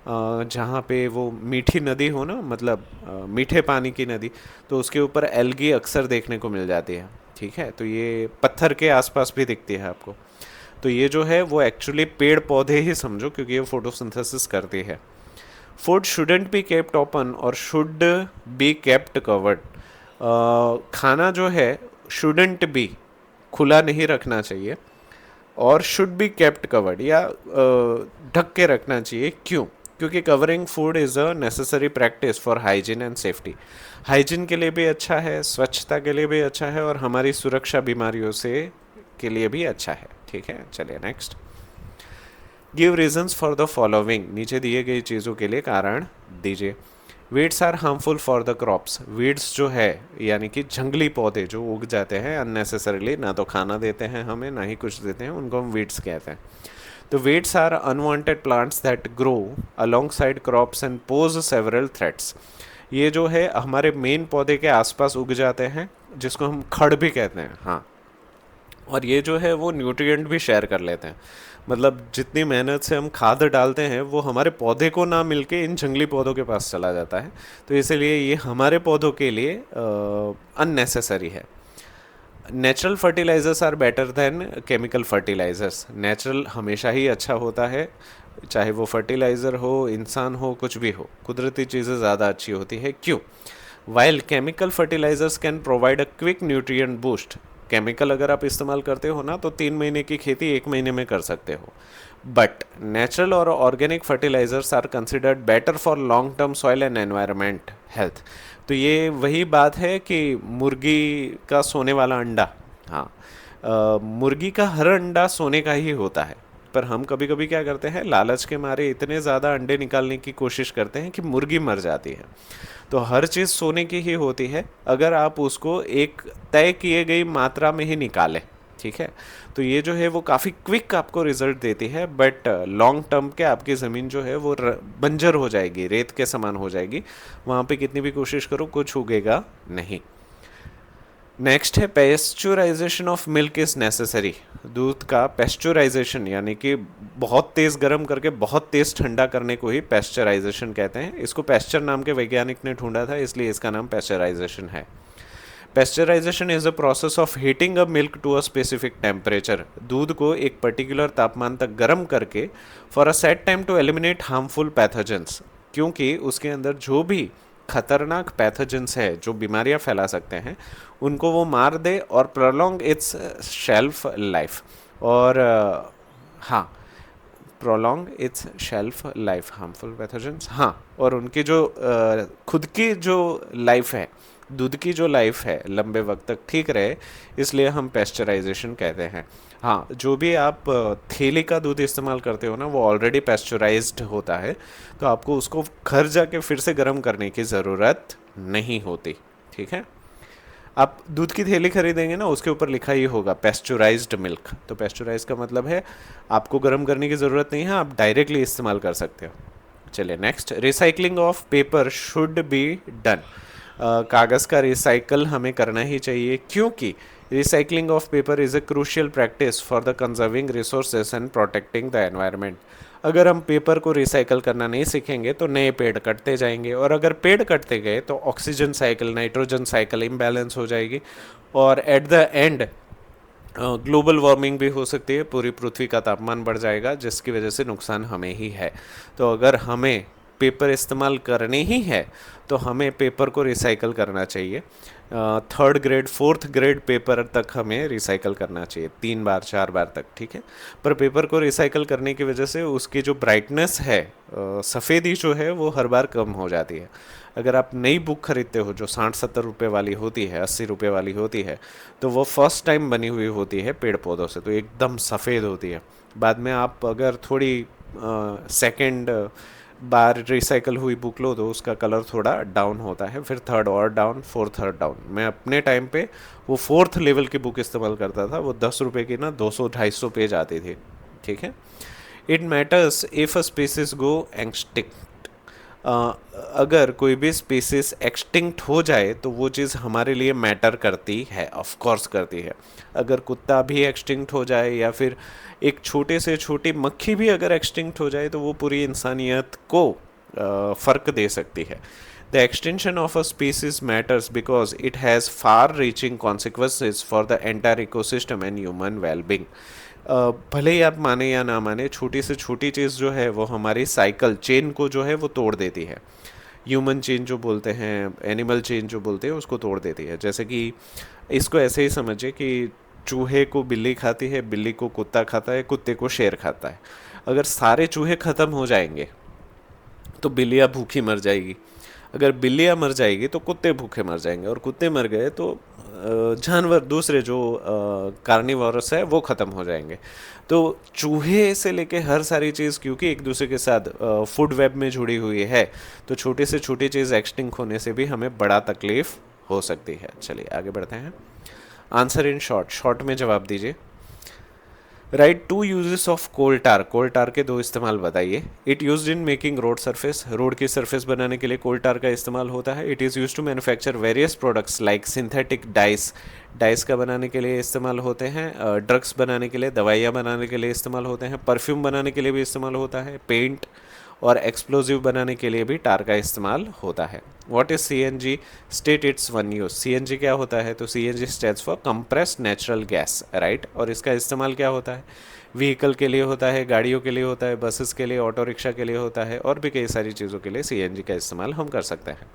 जहाँ पे वो मीठी नदी हो ना, मतलब मीठे पानी की नदी, तो उसके ऊपर एल्गी अक्सर देखने को मिल जाती है। ठीक है, तो ये पत्थर के आसपास भी दिखती है आपको। तो ये जो है वो एक्चुअली पेड़ पौधे ही समझो, क्योंकि ये फोटोसिंथेसिस करती है। Food shouldn't be kept open और शुड बी केप्ट कवर्ड। खाना जो है शुडेंट बी, खुला नहीं रखना चाहिए, और शुड बी केप्ट कवर्ड, या ढक के रखना चाहिए। क्यों? क्योंकि covering food is a necessary practice for hygiene and safety. Hygiene के लिए भी अच्छा है, स्वच्छता के लिए भी अच्छा है, और हमारी सुरक्षा बीमारियों से के लिए भी अच्छा है। ठीक है, चलिए next. Give reasons for the following. नीचे दिए गई चीज़ों के लिए कारण दीजिए। Weeds are harmful for the crops. Weeds जो है यानी कि जंगली पौधे जो उग जाते हैं अननेसेसरीली, ना तो खाना देते हैं हमें ना ही कुछ देते हैं, उनको हम वीड्स कहते हैं। तो weeds are unwanted plants that grow alongside crops and pose several threats. ये जो है हमारे मेन पौधे के आसपास उग जाते हैं, जिसको हम खड़ भी कहते हैं। हाँ, और ये जो है वो न्यूट्रिएंट भी शेयर कर लेते हैं, मतलब जितनी मेहनत से हम खाद डालते हैं वो हमारे पौधे को ना मिलके इन जंगली पौधों के पास चला जाता है, तो इसलिए ये हमारे पौधों के लिए अननेसेसरी है। Natural fertilisers are better than chemical fertilisers. Natural हमेशा ही अच्छा होता है, चाहे वो फर्टिलाइज़र हो, इंसान हो, कुछ भी हो, कुदरती चीज़ें ज़्यादा अच्छी होती है। क्यों? While chemical fertilisers can provide a quick nutrient boost. Chemical अगर आप इस्तेमाल करते हो ना तो 3 महीने की खेती 1 महीने में कर सकते हो, बट नेचुरल और organic fertilisers are considered better for long term soil and environment health. तो ये वही बात है कि मुर्गी का सोने वाला अंडा, हाँ, मुर्गी का हर अंडा सोने का ही होता है, पर हम कभी कभी क्या करते हैं, लालच के मारे इतने ज़्यादा अंडे निकालने की कोशिश करते हैं कि मुर्गी मर जाती है। तो हर चीज़ सोने की ही होती है अगर आप उसको एक तय किए गई मात्रा में ही निकालें। ठीक है, तो ये जो है वो काफ़ी क्विक आपको रिजल्ट देती है, बट लॉन्ग टर्म के आपकी ज़मीन जो है वो बंजर हो जाएगी, रेत के समान हो जाएगी, वहाँ पे कितनी भी कोशिश करो कुछ उगेगा नहीं। नेक्स्ट है पेस्चुराइजेशन ऑफ मिल्क इज़ नेसेसरी। दूध का पेस्चुराइजेशन यानी कि बहुत तेज़ गर्म करके बहुत तेज़ ठंडा करने को ही पेस्चराइजेशन कहते हैं। इसको पेस्चर नाम के वैज्ञानिक ने ढूंढा था, इसलिए इसका नाम पेस्चराइजेशन है। Pasteurisation is a process of heating a milk to a specific temperature. दूध को एक पर्टिकुलर तापमान तक गर्म करके for a set time to eliminate harmful pathogens, क्योंकि उसके अंदर जो भी खतरनाक पैथोजेंस है जो बीमारियां फैला सकते हैं उनको वो मार दे और प्रोलॉन्ग इट्स शेल्फ लाइफ। और हाँ, prolong it's shelf life, harmful pathogens, हाँ, और उनकी जो खुद की जो लाइफ है, दूध की जो लाइफ है लंबे वक्त तक ठीक रहे, इसलिए हम पेस्चराइजेशन कहते हैं। हाँ, जो भी आप थैली का दूध इस्तेमाल करते हो ना वो ऑलरेडी पेस्चराइज्ड होता है, तो आपको उसको घर जाके फिर से गर्म करने की ज़रूरत नहीं होती। ठीक है, आप दूध की थैली खरीदेंगे ना उसके ऊपर लिखा ही होगा पेस्चराइज्ड मिल्क, तो पेस्चराइज का मतलब है आपको गर्म करने की ज़रूरत नहीं है, आप डायरेक्टली इस्तेमाल कर सकते हो। चलिए next, recycling of paper should be done. कागज़ का रिसाइकल हमें करना ही चाहिए, क्योंकि recycling of paper is a crucial practice for the conserving resources and protecting the environment. अगर हम पेपर को रिसाइकल करना नहीं सीखेंगे तो नए पेड़ कटते जाएंगे, और अगर पेड़ कटते गए तो oxygen cycle, nitrogen cycle imbalance हो जाएगी, और at the end global warming भी हो सकती है, पूरी पृथ्वी का तापमान बढ़ जाएगा जिसकी वजह से नुकसान हमें ही है। तो अगर हमें पेपर इस्तेमाल करनी ही है तो हमें पेपर को रिसाइकल करना चाहिए। Third grade fourth grade paper तक हमें रिसाइकल करना चाहिए, 3 बार 4 बार तक, ठीक है। पर पेपर को रिसाइकल करने की वजह से उसकी जो ब्राइटनेस है, सफ़ेदी जो है वो हर बार कम हो जाती है। अगर आप नई बुक खरीदते हो जो 60-70 रुपये वाली होती है, 80 रुपये वाली होती है, तो वो फर्स्ट टाइम बनी हुई होती है पेड़ पौधों से, तो एकदम सफ़ेद होती है। बाद में आप अगर थोड़ी सेकंड बार रिसाइकल हुई बुक लो तो उसका कलर थोड़ा डाउन होता है, फिर थर्ड और डाउन, फोर्थ और डाउन। मैं अपने टाइम पे वो फोर्थ लेवल की बुक इस्तेमाल करता था, वो 10 रुपये की ना 200-250 पेज आती थी। ठीक है, it matters if a species go extinct. अगर कोई भी स्पीसीज एक्सटिंक्ट हो जाए तो वो चीज़ हमारे लिए मैटर करती है, ऑफ कोर्स करती है। अगर कुत्ता भी एक्सटिंक्ट हो जाए या फिर एक छोटे से छोटी मक्खी भी अगर एक्सटिंक्ट हो जाए तो वो पूरी इंसानियत को फ़र्क दे सकती है। The extension of a species matters because it has far reaching consequences for the entire ecosystem and human wellbeing. भले ही आप माने या ना माने, छोटी से छोटी चीज़ जो है वो हमारी साइकिल चेन को जो है वो तोड़ देती है। ह्यूमन चेन जो बोलते हैं, एनिमल चेन जो बोलते हैं, उसको तोड़ देती है। जैसे कि इसको ऐसे ही समझिए कि चूहे को बिल्ली खाती है, बिल्ली को कुत्ता खाता है, कुत्ते को शेर खाता है। अगर सारे चूहे ख़त्म हो जाएंगे तो बिल्लियाँ भूखी मर जाएगी, अगर बिल्लियाँ मर जाएगी तो कुत्ते भूखे मर जाएंगे, और कुत्ते मर गए तो जानवर दूसरे जो कार्निवोरस है वो ख़त्म हो जाएंगे। तो चूहे से लेके हर सारी चीज़ क्योंकि एक दूसरे के साथ फूड वेब में जुड़ी हुई है, तो छोटी से छोटी चीज़ एक्सटिंक्ट होने से भी हमें बड़ा तकलीफ हो सकती है। चलिए आगे बढ़ते हैं। आंसर इन शॉर्ट, शॉर्ट में जवाब दीजिए। Write, 2 uses of coal tar. Coal tar के 2 इस्तेमाल बताइए। It used in making road surface. Road की सरफेस बनाने के लिए कोल टार का इस्तेमाल होता है। It is use to manufacture various products like synthetic dyes. Dyes का बनाने के लिए इस्तेमाल होते हैं। ड्रग्स बनाने के लिए, दवाइयाँ बनाने के लिए इस्तेमाल होते हैं। परफ्यूम बनाने के लिए भी इस्तेमाल होता है। पेंट और एक्सप्लोजिव बनाने के लिए भी टार का इस्तेमाल होता है। What is CNG? State it's one use. CNG क्या होता है? तो CNG stands for compressed natural gas, right. और इसका इस्तेमाल क्या होता है? व्हीकल के लिए होता है, गाड़ियों के लिए होता है, बसेस के लिए, ऑटो रिक्शा के लिए होता है, और भी कई सारी चीज़ों के लिए CNG का इस्तेमाल हम कर सकते हैं।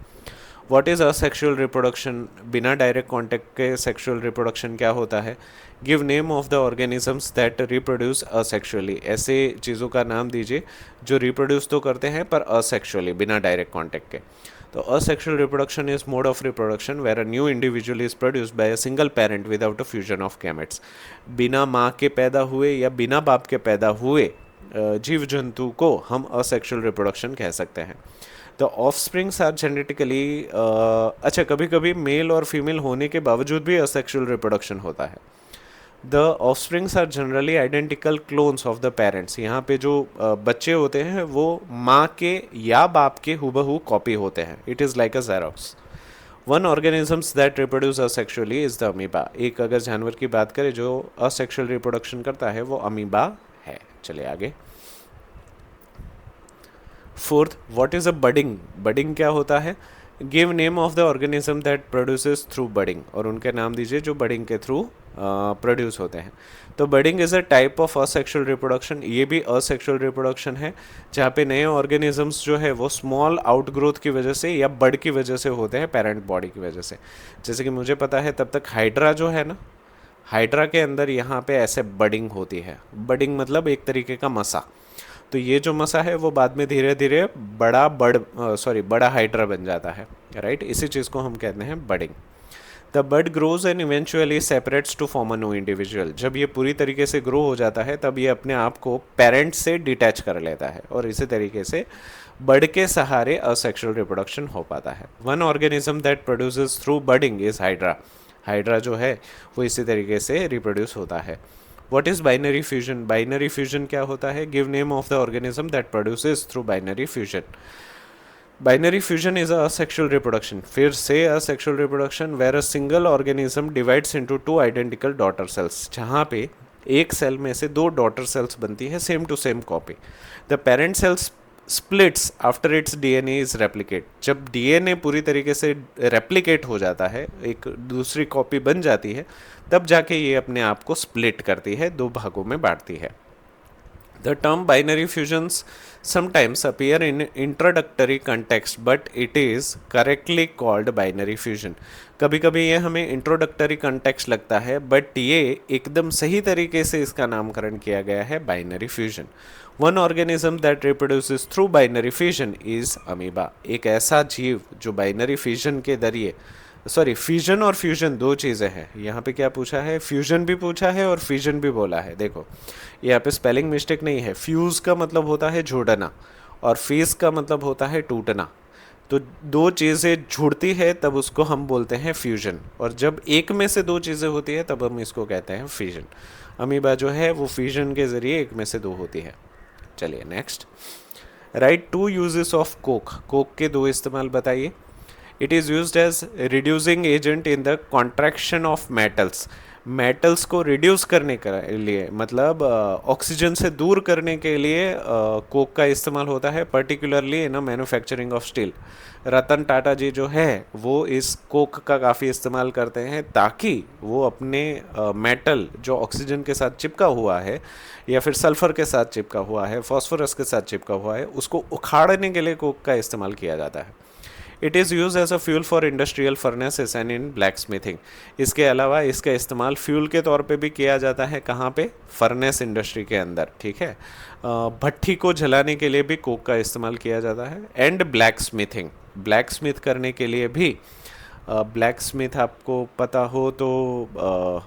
What is asexual reproduction? बिना डायरेक्ट कॉन्टेक्ट के सेक्सुअल रिप्रोडक्शन क्या होता है? Give name of the organisms that reproduce asexually. ऐसे चीज़ों का नाम दीजिए जो रिप्रोड्यूस तो करते हैं पर असेक्सुअली, बिना डायरेक्ट कॉन्टेक्ट के। तो asexual reproduction is mode of reproduction where a new individual is produced by a single parent without a fusion of gametes. बिना माँ के पैदा हुए या बिना बाप के पैदा हुए जीव जंतु को हम असेक्सुअल रिप्रोडक्शन कह सकते हैं। The offsprings are genetically, अच्छा, कभी कभी मेल और फीमेल होने के बावजूद भी असेक्सुअल रिप्रोडक्शन होता है। The offsprings are generally identical clones of the parents. यहाँ पे जो बच्चे होते हैं वो माँ के या बाप के हूबहू कॉपी होते हैं। It is like a xerox. One organisms that reproduce asexually is the amoeba. एक अगर जानवर की बात करें जो असेक्सुअल रिप्रोडक्शन करता है वो अमीबा है। चलिए आगे। Fourth, what is a budding. Budding क्या होता है? Give name of the organism that produces through budding, और उनके नाम दीजिए जो बडिंग के थ्रू प्रोड्यूस होते हैं। तो budding is a type of asexual reproduction, ये भी असेक्सुअल रिप्रोडक्शन है जहाँ पे नए ऑर्गेनिजम्स जो है वो स्मॉल आउटग्रोथ की वजह से या बड की वजह से होते हैं, पेरेंट बॉडी की वजह से। जैसे कि मुझे पता है तब तक हाइड्रा जो है ना, हाइड्रा के अंदर यहाँ पे ऐसे बडिंग होती है। बडिंग मतलब एक तरीके का मसा। तो ये जो मसा है वो बाद में धीरे धीरे बड़ा हाइड्रा बन जाता है, राइट। इसी चीज़ को हम कहते हैं budding. The bud grows and eventually separates to form a new individual. जब ये पूरी तरीके से ग्रो हो जाता है तब ये अपने आप को पेरेंट से डिटैच कर लेता है और इसी तरीके से बड के सहारे असेक्सुअल रिप्रोडक्शन हो पाता है। One organism that produces through budding is hydra. Hydra जो है वो इसी तरीके से रिप्रोड्यूस होता है। What is binary fusion. Binary fusion क्या होता है? Give name of the organism that produces through binary fusion. Binary fusion is asexual reproduction, फिर से asexual reproduction where a single organism divides into two identical daughter cells, जहाँ पे एक cell में से दो डॉटर सेल्स बनती है, same to same copy. The parent cells splits after its DNA is replicate. जब डीएनए पूरी तरीके से रेप्लिकेट हो जाता है, एक दूसरी कॉपी बन जाती है, तब जाके ये अपने आप को स्प्लिट करती है, दो भागों में बांटती है। The term binary fusions sometimes appear in introductory context, but it is correctly called binary fusion. कभी कभी ये हमें इंट्रोडक्टरी कंटेक्स्ट लगता है, बट ये एकदम सही तरीके से इसका नामकरण किया गया है binary fusion. One organism that reproduces through binary fusion is amoeba. एक ऐसा जीव जो बाइनरी फ्यूजन के जरिए, फ्यूजन और फ्यूजन दो चीज़ें हैं। यहाँ पे क्या पूछा है? फ्यूजन भी पूछा है और फ्यूजन भी बोला है। देखो यहाँ पे स्पेलिंग मिस्टेक नहीं है। फ्यूज़ का मतलब होता है जोड़ना और फीस का मतलब होता है टूटना। तो दो चीज़ें जुड़ती है तब उसको हम बोलते हैं फ्यूजन, और जब एक में से दो चीज़ें होती है तब हम इसको कहते हैं फ्यूजन। अमीबा जो है वो फ्यूजन के ज़रिए एक में से दो होती है। चलिए next. Write two uses of coke. Coke के दो इस्तेमाल बताइए। It is used as reducing agent in the contraction of metals. Metals को रिड्यूस करने के लिए, मतलब ऑक्सीजन से दूर करने के लिए कोक का इस्तेमाल होता है, particularly in manufacturing of steel. Ratan Tata ji जो है वो इस कोक का काफ़ी इस्तेमाल करते हैं ताकि वो अपने मेटल जो ऑक्सीजन के साथ चिपका हुआ है या फिर सल्फर के साथ चिपका हुआ है, फॉस्फोरस के साथ चिपका हुआ है, उसको उखाड़ने के लिए कोक का इस्तेमाल किया जाता है। It is use as a fuel for industrial furnaces and in black smithing. इसके अलावा इसका इस्तेमाल फ्यूल के तौर पे भी किया जाता है। कहाँ पे? फर्नेस इंडस्ट्री के अंदर, ठीक है। भट्ठी को जलाने के लिए भी कोक का इस्तेमाल किया जाता है। And black smithing, black Smith करने के लिए भी, ब्लैक स्मिथ आपको पता हो तो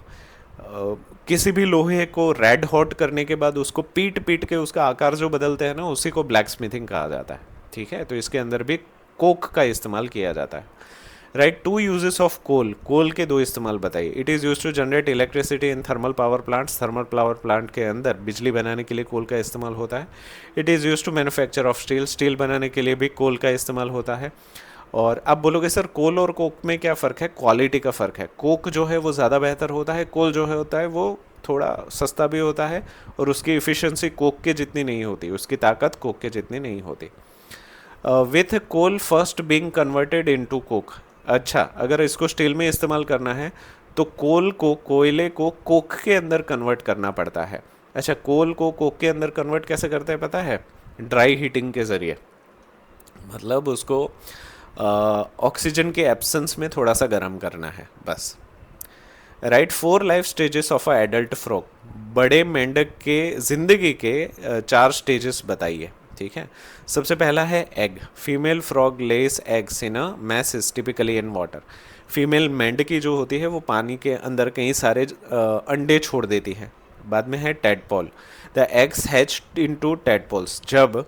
किसी भी लोहे को रेड हॉट करने के बाद उसको पीट पीट के उसका आकार जो बदलते हैं ना, उसी को ब्लैक स्मिथिंग कहा जाता है, ठीक है। तो इसके अंदर भी कोक का इस्तेमाल किया जाता है। Write two uses of coal. Coal के दो इस्तेमाल बताइए। It is use to generate electricity in thermal power plants. Thermal power plant के अंदर बिजली बनाने के लिए कोल का इस्तेमाल होता है। It is use to manufacture of steel. Steel बनाने के लिए भी कोल का इस्तेमाल होता है। और आप बोलोगे सर कोल और कोक में क्या फ़र्क है? क्वालिटी का फ़र्क है। कोक जो है वो ज़्यादा बेहतर होता है, कोल जो है होता है वो थोड़ा सस्ता भी होता है, और उसकी इफ़िशेंसी कोक के जितनी नहीं होती, उसकी ताकत कोक के जितनी नहीं होती। With coal first being converted into coke. अच्छा, अगर इसको स्टील में इस्तेमाल करना है तो कोल को, कोयले को कोक के अंदर कन्वर्ट करना पड़ता है। अच्छा, कोल को कोक के अंदर कन्वर्ट कैसे करते हैं पता है? ड्राई हीटिंग के ज़रिए, मतलब उसको ऑक्सीजन के एब्सेंस में थोड़ा सा गर्म करना है, बस। Right 4 life stages of a adult frog. बड़े मेंढक के ज़िंदगी के 4 स्टेजेस बताइए, ठीक है। सबसे पहला है egg. Female frog lays eggs in a message typically in water. Female मेंढकी जो होती है वो पानी के अंदर कई सारे अंडे छोड़ देती है। बाद में है tadpole. The eggs hatch into tadpoles. जब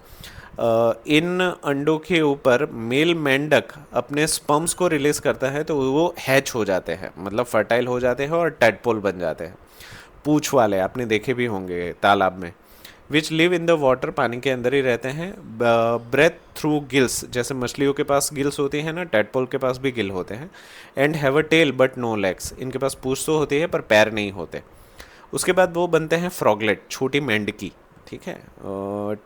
इन अंडों के ऊपर मेल मेंढक अपने स्पर्म्स को रिलीज करता है तो वो हैच हो जाते हैं, मतलब फर्टाइल हो जाते हैं और टेडपोल बन जाते हैं। पूंछ वाले आपने देखे भी होंगे तालाब में, which live in the water, पानी के अंदर ही रहते हैं, ब्रेथ थ्रू गिल्स, जैसे मछलियों के पास गिल्स होती है ना, टैडपोल के पास भी गिल होते हैं, and have a tail but no legs, इनके पास पूंछ तो होती है पर पैर नहीं होते। उसके बाद वो बनते हैं फ्रॉगलेट, छोटी मेंढकी, ठीक है।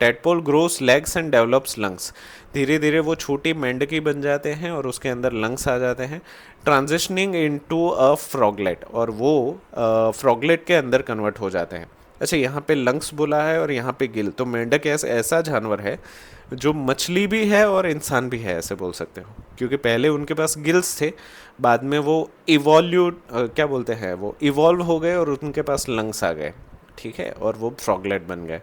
Tadpole grows legs and develops lungs, धीरे धीरे वो छोटी मेंढकी बन जाते हैं और उसके अंदर लंग्स आ जाते हैं, ट्रांजिशनिंग इनटू अ फ्रॉगलेट, और वो फ्रॉगलेट के अंदर कन्वर्ट हो जाते हैं। अच्छा, यहाँ पे लंग्स बोला है और यहाँ पे गिल, तो मेंढक ऐसा जानवर है जो मछली भी है और इंसान भी है, ऐसे बोल सकते हो, क्योंकि पहले उनके पास गिल्स थे, बाद में वो क्या बोलते हैं, वो इवॉल्व हो गए और उनके पास लंग्स आ गए, ठीक है, और वो फ्रॉगलेट बन गए।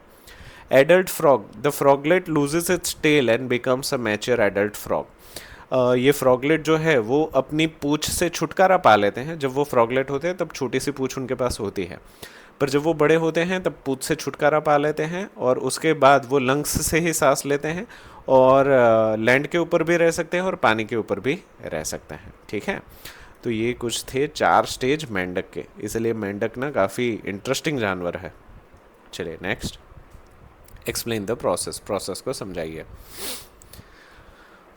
Adult frog, the froglet loses its tail and becomes a mature adult frog. ये फ्रॉगलेट जो है वो अपनी पूंछ से छुटकारा पा लेते हैं। जब वो फ्रॉगलेट होते हैं तब छोटी सी पूंछ उनके पास होती है, पर जब वो बड़े होते हैं तब पूंछ से छुटकारा पा लेते हैं और उसके बाद वो लंग्स से ही सांस लेते हैं, और लैंड के ऊपर भी रह सकते हैं और पानी के ऊपर भी रह सकते हैं, ठीक है। तो ये कुछ थे 4 स्टेज मेंढक के, इसलिए मेंढक ना काफ़ी इंटरेस्टिंग जानवर है। चलिए next, explain the process, process को समझाइए।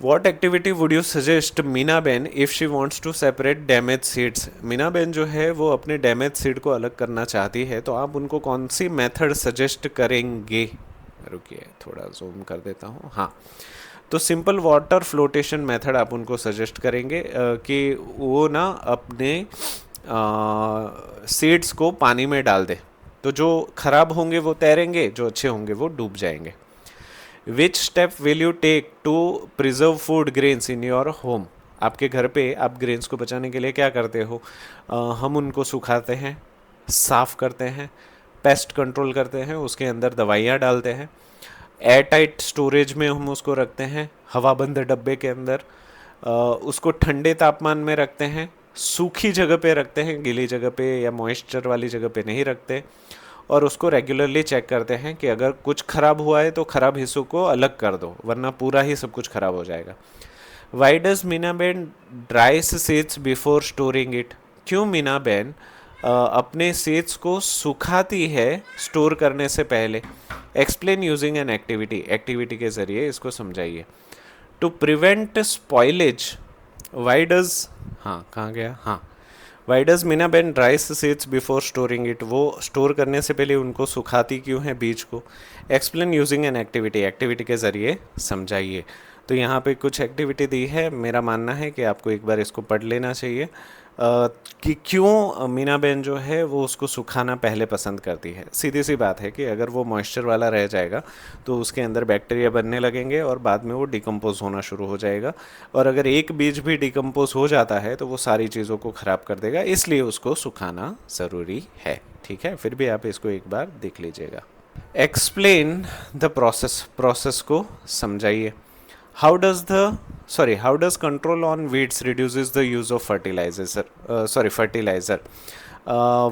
What activity would you suggest Meena Ben if she wants to separate damaged seeds? Meena Ben जो है वो अपने डैमेज सीड को अलग करना चाहती है, तो आप उनको कौन सी मेथड सजेस्ट करेंगे? रुकिए थोड़ा जूम कर देता हूँ। हाँ, तो सिंपल वाटर फ्लोटेशन मेथड आप उनको सजेस्ट करेंगे कि वो ना अपने सीड्स को पानी में डाल दे, तो जो खराब होंगे वो तैरेंगे, जो अच्छे होंगे वो डूब जाएंगे। Which step will you take to preserve food grains in your home? आपके घर पे आप ग्रेन्स को बचाने के लिए क्या करते हो? हम उनको सुखाते हैं, साफ़ करते हैं, पेस्ट कंट्रोल करते हैं, उसके अंदर दवाइयाँ डालते हैं, एयर टाइट स्टोरेज में हम उसको रखते हैं, हवाबंद डब्बे के अंदर, उसको ठंडे तापमान में रखते हैं, सूखी जगह पे रखते हैं, गीली जगह पे या मॉइस्चर वाली जगह पे नहीं रखते, और उसको रेगुलरली चेक करते हैं कि अगर कुछ ख़राब हुआ है तो ख़राब हिस्सों को अलग कर दो, वरना पूरा ही सब कुछ ख़राब हो जाएगा। Y does Meena ben dries seeds before storing it? क्यों मीना बेन अपने सीड्स को सुखाती है स्टोर करने से पहले? Explain using an activity, activity के ज़रिए इसको समझाइए। To prevent spoilage, why does, हाँ कहाँ गया, हाँ, why does Meena ben dries seeds before storing it? वो स्टोर करने से पहले उनको सुखाती क्यों है बीज को? Explain using an activity, activity के ज़रिए समझाइए। तो यहाँ पे कुछ एक्टिविटी दी है, मेरा मानना है कि आपको एक बार इसको पढ़ लेना चाहिए कि क्यों मीना बेन जो है वो उसको सुखाना पहले पसंद करती है। सीधी सी बात है कि अगर वो मॉइस्चर वाला रह जाएगा तो उसके अंदर बैक्टीरिया बनने लगेंगे और बाद में वो डिकम्पोज होना शुरू हो जाएगा, और अगर एक बीज भी डिकम्पोज हो जाता है तो वो सारी चीज़ों को ख़राब कर देगा, इसलिए उसको सुखाना ज़रूरी है, ठीक है। फिर भी आप इसको एक बार देख लीजिएगा। एक्सप्लेन द प्रोसेस, प्रोसेस को समझाइए। How does control on weeds reduces the use of fertilizer?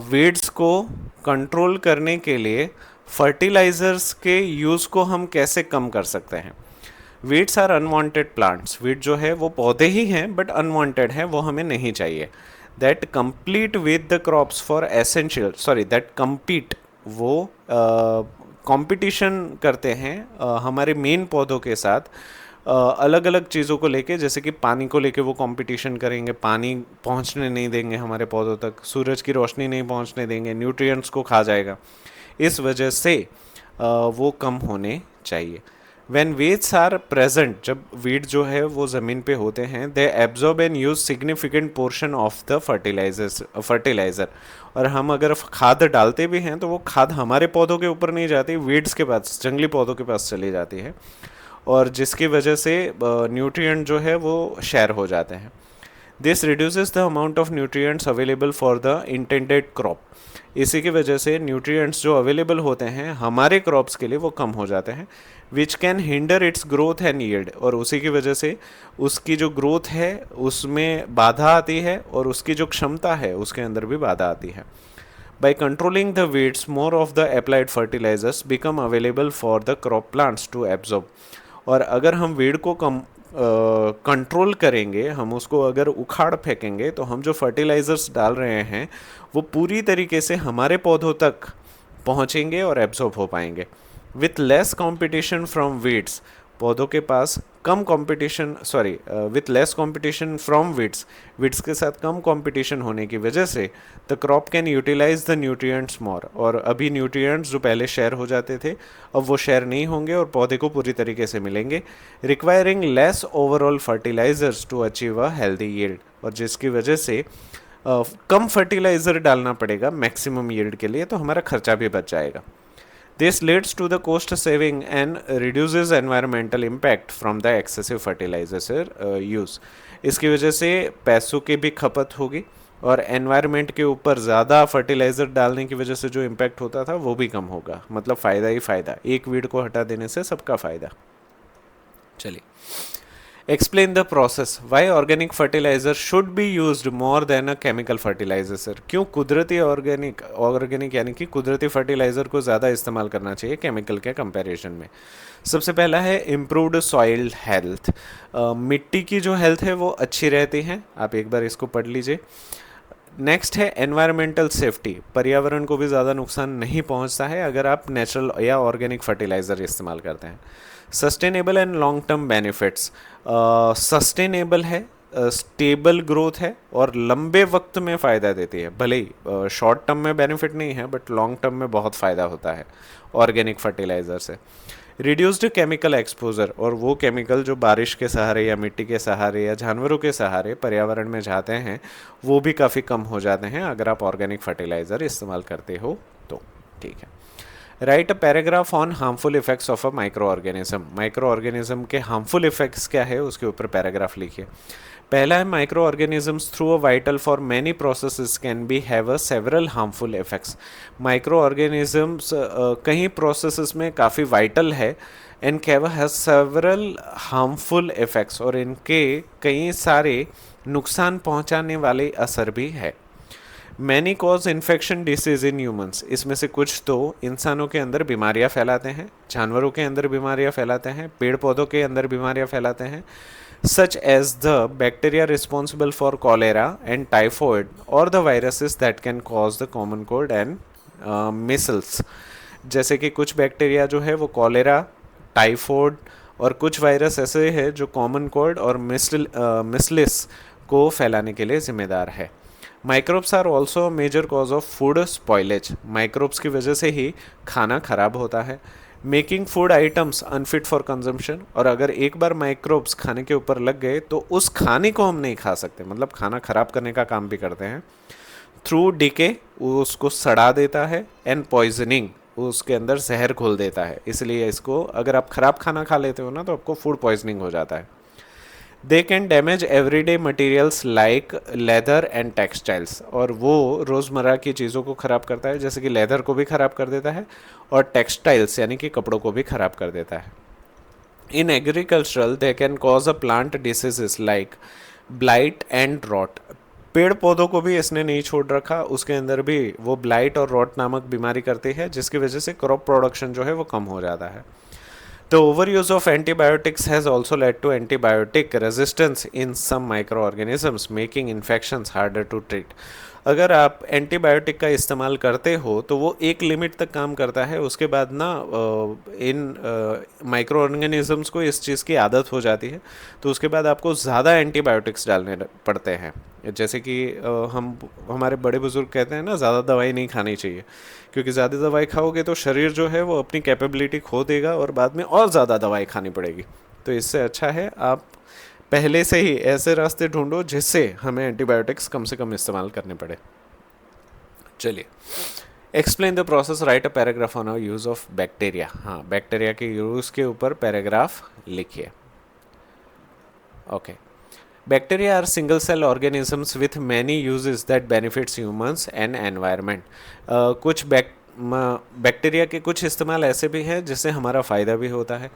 Weeds को कंट्रोल करने के लिए फर्टिलाइजर्स के यूज़ को हम कैसे कम कर सकते हैं? Weeds are unwanted plants, weed जो है वो पौधे ही हैं बट अनवांटेड हैं, वो हमें नहीं चाहिए। That compete with the crops for essential, that compete, वो कंपटीशन करते हैं हमारे मेन पौधों के साथ अलग अलग चीज़ों को लेके, जैसे कि पानी को लेके वो कंपटीशन करेंगे, पानी पहुंचने नहीं देंगे हमारे पौधों तक, सूरज की रोशनी नहीं पहुंचने देंगे, न्यूट्रिएंट्स को खा जाएगा, इस वजह से वो कम होने चाहिए। व्हेन वीड्स आर प्रेजेंट, जब वीड जो है वो ज़मीन पे होते हैं, they absorb and use significant portion of the fertiliser, और हम अगर खाद डालते भी हैं तो वो खाद हमारे पौधों के ऊपर नहीं जाती, वीड्स के पास, जंगली पौधों के पास चली जाती है, और जिसकी वजह से न्यूट्रिएंट जो है वो शेयर हो जाते हैं। This reduces the amount of nutrients available for the intended crop, इसी की वजह से न्यूट्रिएंट्स जो अवेलेबल होते हैं हमारे क्रॉप्स के लिए वो कम हो जाते हैं, which can hinder it's growth and yield, और उसी की वजह से उसकी जो ग्रोथ है उसमें बाधा आती है और उसकी जो क्षमता है उसके अंदर भी बाधा आती है। By controlling the weeds, more of the applied fertilizers become available for the crop plants to absorb. और अगर हम वीड को कंट्रोल करेंगे, हम उसको अगर उखाड़ फेंकेंगे, तो हम जो फर्टिलाइज़र्स डाल रहे हैं वो पूरी तरीके से हमारे पौधों तक पहुंचेंगे और एब्जॉर्ब हो पाएंगे। With less competition from weeds, पौधों के पास कम competition, sorry, with less competition from weeds, weeds के साथ कम कंपटीशन होने की वजह से the crop can utilise the nutrients more, और अभी न्यूट्रिएंट्स जो पहले शेयर हो जाते थे अब वो शेयर नहीं होंगे और पौधे को पूरी तरीके से मिलेंगे, requiring less overall fertilisers to achieve a healthy yield, और जिसकी वजह से कम फर्टिलाइजर डालना पड़ेगा मैक्सिमम यील्ड के लिए, तो हमारा खर्चा भी बच जाएगा। This leads to the cost saving and reduces environmental impact from the excessive fertilizer use. इसकी वजह से पैसों की भी खपत होगी और एनवायरनमेंट के ऊपर ज़्यादा फर्टिलाइज़र डालने की वजह से जो इम्पैक्ट होता था वो भी कम होगा, मतलब फ़ायदा ही फ़ायदा, एक वीड को हटा देने से सबका फ़ायदा। चलिए, explain the process why organic fertiliser should be used more than a chemical fertiliser. Sir, क्यों कुदरती ऑर्गेनिक यानी कि कुदरती फर्टिलाइजर को ज़्यादा इस्तेमाल करना चाहिए केमिकल के कंपैरिजन में? सबसे पहला है इम्प्रूव्ड सॉइल हेल्थ, मिट्टी की जो हेल्थ है वो अच्छी रहती है, आप एक बार इसको पढ़ लीजिए। नेक्स्ट है एनवायरमेंटल सेफ्टी, पर्यावरण को भी ज़्यादा नुकसान नहीं पहुंचता है अगर आप नेचुरल या ऑर्गेनिक फर्टिलाइज़र इस्तेमाल करते हैं। Sustainable and long term benefits, sustainable है, स्टेबल ग्रोथ है और लंबे वक्त में फ़ायदा देती है, भले ही शॉर्ट टर्म में बेनिफिट नहीं है बट लॉन्ग टर्म में बहुत फ़ायदा होता है ऑर्गेनिक फर्टिलाइज़र से। रिड्यूस्ड केमिकल एक्सपोजर, और वो केमिकल जो बारिश के सहारे या मिट्टी के सहारे या जानवरों के सहारे पर्यावरण में जाते हैं वो भी काफ़ी कम हो जाते हैं अगर आप ऑर्गेनिक फर्टिलाइज़र इस्तेमाल करते हो तो। ठीक है, write a paragraph on harmful effects of a micro organism, micro organism के हार्मफुल इफेक्ट्स क्या है उसके ऊपर पैराग्राफ लिखिए। पहला है micro organisms through a vital for many processes can be have a several harmful effects. Micro organisms कहीं processes में काफ़ी वाइटल है and can has several harmful effects, और इनके कई सारे नुकसान पहुंचाने वाले असर भी है। Many cause infection disease in humans, इसमें से कुछ तो इंसानों के अंदर बीमारियां फैलाते हैं, जानवरों के अंदर बीमारियां फैलाते हैं, पेड़ पौधों के अंदर बीमारियां फैलाते हैं, such as the bacteria responsible for cholera and typhoid or the viruses that can cause the common cold and measles। जैसे कि कुछ बैक्टीरिया जो है वो कॉलेरा, टाइफॉइड और कुछ वायरस ऐसे हैं जो कॉमन कोल्ड और मिसलिस को फैलाने के लिए जिम्मेदार है। Microbes are also major cause of food spoilage, microbes की वजह से ही खाना खराब होता है। Making food items unfit for consumption, और अगर एक बार माइक्रोब्स खाने के ऊपर लग गए तो उस खाने को हम नहीं खा सकते, मतलब खाना खराब करने का काम भी करते हैं। थ्रू डिके, उसको सड़ा देता है, एंड पॉइजनिंग, उसके अंदर जहर घोल देता है, इसलिए इसको अगर आप खराब खाना खा लेते हो ना तो आपको फूड पॉइजनिंग हो जाता है। They can damage everyday materials like leather and textiles, और वो रोज़मर्रा की चीज़ों को ख़राब करता है, जैसे कि लेदर को भी ख़राब कर देता है और टेक्सटाइल्स यानी कि कपड़ों को भी ख़राब कर देता है। In agricultural they can cause a plant diseases like blight and rot, पेड़ पौधों को भी इसने नहीं छोड़ रखा, उसके अंदर भी वो ब्लाइट और रॉट नामक बीमारी करती है जिसकी वजह से क्रॉप प्रोडक्शन जो है वो कम हो जाता है। The overuse of antibiotics has also led to antibiotic resistance in some microorganisms, making infections harder to treat। अगर आप एंटीबायोटिक का इस्तेमाल करते हो तो वो एक लिमिट तक काम करता है, उसके बाद ना इन माइक्रो ऑर्गेनिजम्स को इस चीज़ की आदत हो जाती है, तो उसके बाद आपको ज़्यादा एंटीबायोटिक्स डालने पड़ते हैं। जैसे कि हम हमारे बड़े बुजुर्ग कहते हैं ना, ज़्यादा दवाई नहीं खानी चाहिए, क्योंकि ज़्यादा दवाई खाओगे तो शरीर जो है वो अपनी कैपेबिलिटी खो देगा और बाद में और ज़्यादा दवाई खानी पड़ेगी। तो इससे अच्छा है आप पहले से ही ऐसे रास्ते ढूंढो जिससे हमें एंटीबायोटिक्स कम से कम इस्तेमाल करने पड़े। चलिए, explain the process, write a paragraph on use of bacteria. हाँ, बैक्टीरिया के यूज़ के ऊपर पैराग्राफ लिखिए। Okay, bacteria are single cell organisms with many uses that benefits humans and environment. कुछ बैक्टीरिया के कुछ इस्तेमाल ऐसे भी हैं जिससे हमारा फ़ायदा भी होता है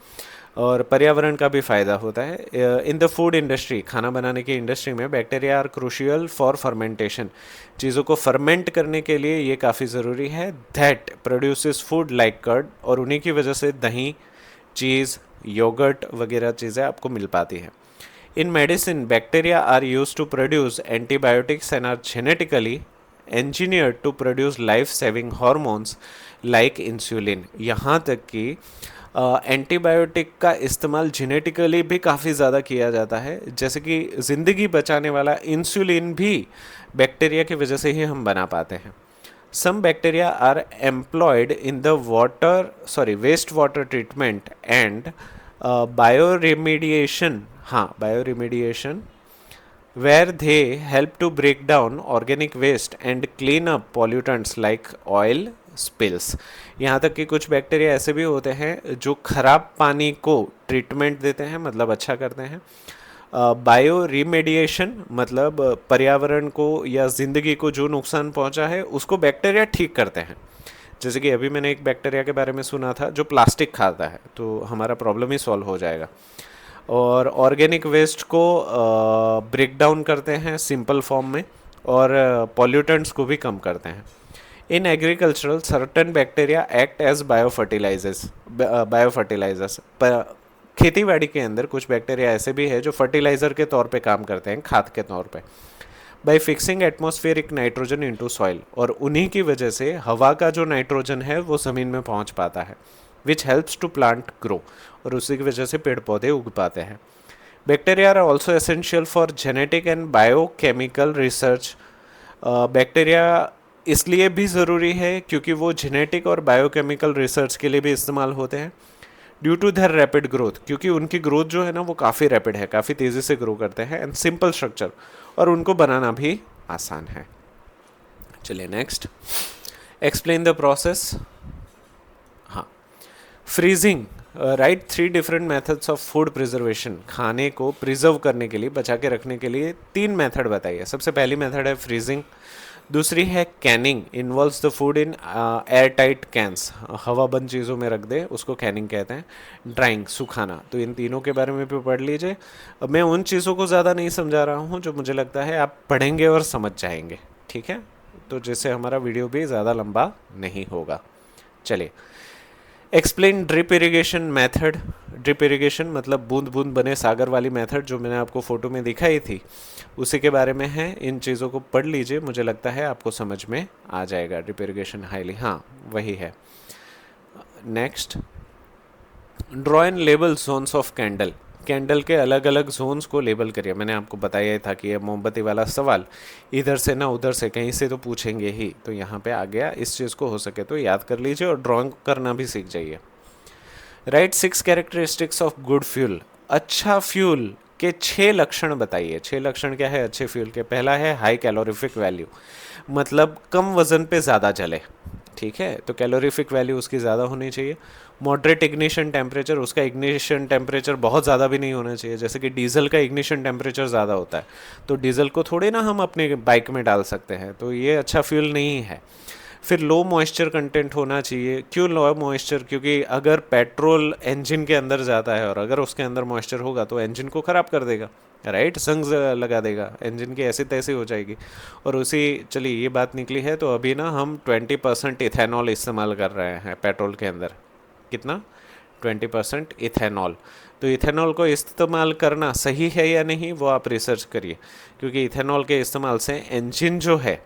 और पर्यावरण का भी फ़ायदा होता है। इन द फूड इंडस्ट्री, खाना बनाने की इंडस्ट्री में bacteria are crucial for fermentation, चीज़ों को फर्मेंट करने के लिए ये काफ़ी ज़रूरी है। That produces food like curd, और उन्हीं की वजह से दही, चीज़, योगर्ट वगैरह चीज़ें आपको मिल पाती हैं। In medicine, bacteria are used to produce antibiotics and are genetically engineered to produce life-saving hormones like insulin. यहाँ तक कि एंटीबायोटिक का इस्तेमाल जेनेटिकली भी काफ़ी ज़्यादा किया जाता है, जैसे कि ज़िंदगी बचाने वाला इंसुलिन भी बैक्टीरिया की वजह से ही हम बना पाते हैं. Some bacteria are employed in the wastewater treatment and bioremediation. हाँ, bioremediation, where they help to break down organic waste and clean up pollutants like oil spills. यहाँ तक कि कुछ बैक्टीरिया ऐसे भी होते हैं जो खराब पानी को ट्रीटमेंट देते हैं, मतलब अच्छा करते हैं. बायो रिमेडिएशन मतलब पर्यावरण को या ज़िंदगी को जो नुकसान पहुंचा है उसको बैक्टीरिया ठीक करते हैं. जैसे कि अभी मैंने एक बैक्टीरिया के बारे में सुना था जो प्लास्टिक खाता है, तो हमारा प्रॉब्लम ही सॉल्व हो जाएगा. और ऑर्गेनिक वेस्ट को ब्रेक डाउन करते हैं सिंपल फॉर्म में, और पॉल्यूटेंट्स को भी कम करते हैं. In agricultural certain bacteria act as biofertilisers. खेतीबाड़ी के अंदर कुछ बैक्टीरिया ऐसे भी है जो फर्टिलाइज़र के तौर पे काम करते हैं, खाद के तौर पे. By fixing atmospheric nitrogen into soil, और उन्हीं की वजह से हवा का जो नाइट्रोजन है वो ज़मीन में पहुंच पाता है, which helps to plant grow, और उसी की वजह से पेड़ पौधे उग पाते हैं. Bacteria are also essential for genetic and biochemical research. Bacteria इसलिए भी ज़रूरी है क्योंकि वो जेनेटिक और बायोकेमिकल रिसर्च के लिए भी इस्तेमाल होते हैं. Due to their rapid growth, क्योंकि उनकी ग्रोथ जो है ना वो काफ़ी रैपिड है, काफ़ी तेज़ी से ग्रो करते हैं. एंड सिंपल स्ट्रक्चर, और उनको बनाना भी आसान है. चलिए नेक्स्ट, एक्सप्लेन द प्रोसेस. हाँ, freezing. Right, 3 different methods of food preservation. खाने को प्रिजर्व करने के लिए, बचा के रखने के लिए 3 मेथड बताइए. सबसे पहली मेथड है फ्रीजिंग. दूसरी है canning, involves the food in air tight cans, हवा बंद चीज़ों में रख दे, उसको कैनिंग कहते हैं. ड्राइंग, सुखाना. तो इन तीनों के बारे में भी पढ़ लीजिए. अब मैं उन चीज़ों को ज़्यादा नहीं समझा रहा हूँ जो मुझे लगता है आप पढ़ेंगे और समझ जाएंगे, ठीक है, तो जिससे हमारा वीडियो भी ज़्यादा लंबा नहीं होगा. चलिए, explain drip irrigation method. Drip irrigation मतलब बूंद बूंद बने सागर वाली मेथड जो मैंने आपको फ़ोटो में दिखाई थी, उसी के बारे में है. इन चीज़ों को पढ़ लीजिए, मुझे लगता है आपको समझ में आ जाएगा. ड्रिप इरिगेशन हाईली, हाँ वही है. Next, draw and label zones of candle. Candle के अलग अलग जोन्स को लेबल करिए. मैंने आपको बताया था कि ये मोमबत्ती वाला सवाल इधर से ना उधर से कहीं से तो पूछेंगे ही, तो यहाँ पे आ गया. इस चीज़ को हो सके तो याद कर लीजिए और ड्राइंग करना भी सीख जाइए. Right 6 characteristics of good fuel. अच्छा फ्यूल के 6 लक्षण बताइए. 6 लक्षण क्या है अच्छे फ्यूल के? पहला है हाई कैलोरीफिक वैल्यू, मतलब कम वजन पे ज़्यादा जले, ठीक है, तो कैलोरीफिक वैल्यू उसकी ज़्यादा होनी चाहिए. मॉडरेट इग्निशन टेम्परेचर, उसका इग्निशन टेम्परेचर बहुत ज़्यादा भी नहीं होना चाहिए. जैसे कि डीजल का इग्निशन टेम्परेचर ज़्यादा होता है, तो डीजल को थोड़े ना हम अपने बाइक में डाल सकते हैं, तो ये अच्छा फ्यूल नहीं है. फिर लो मॉइस्चर कंटेंट होना चाहिए. क्यों लो मॉइस्चर? क्योंकि अगर पेट्रोल इंजन के अंदर जाता है और अगर उसके अंदर मॉइस्चर होगा तो इंजन को ख़राब कर देगा, राइट, जंग लगा देगा, इंजन की ऐसी तैसी हो जाएगी. और उसी, चलिए ये बात निकली है तो अभी ना हम 20% इथेनॉल इस्तेमाल कर रहे हैं पेट्रोल के अंदर. कितना? 20% इथेनॉल. तो इथेनॉल को इस्तेमाल करना सही है या नहीं वो आप रिसर्च करिए, क्योंकि इथेनॉल के इस्तेमाल से इंजन जो है,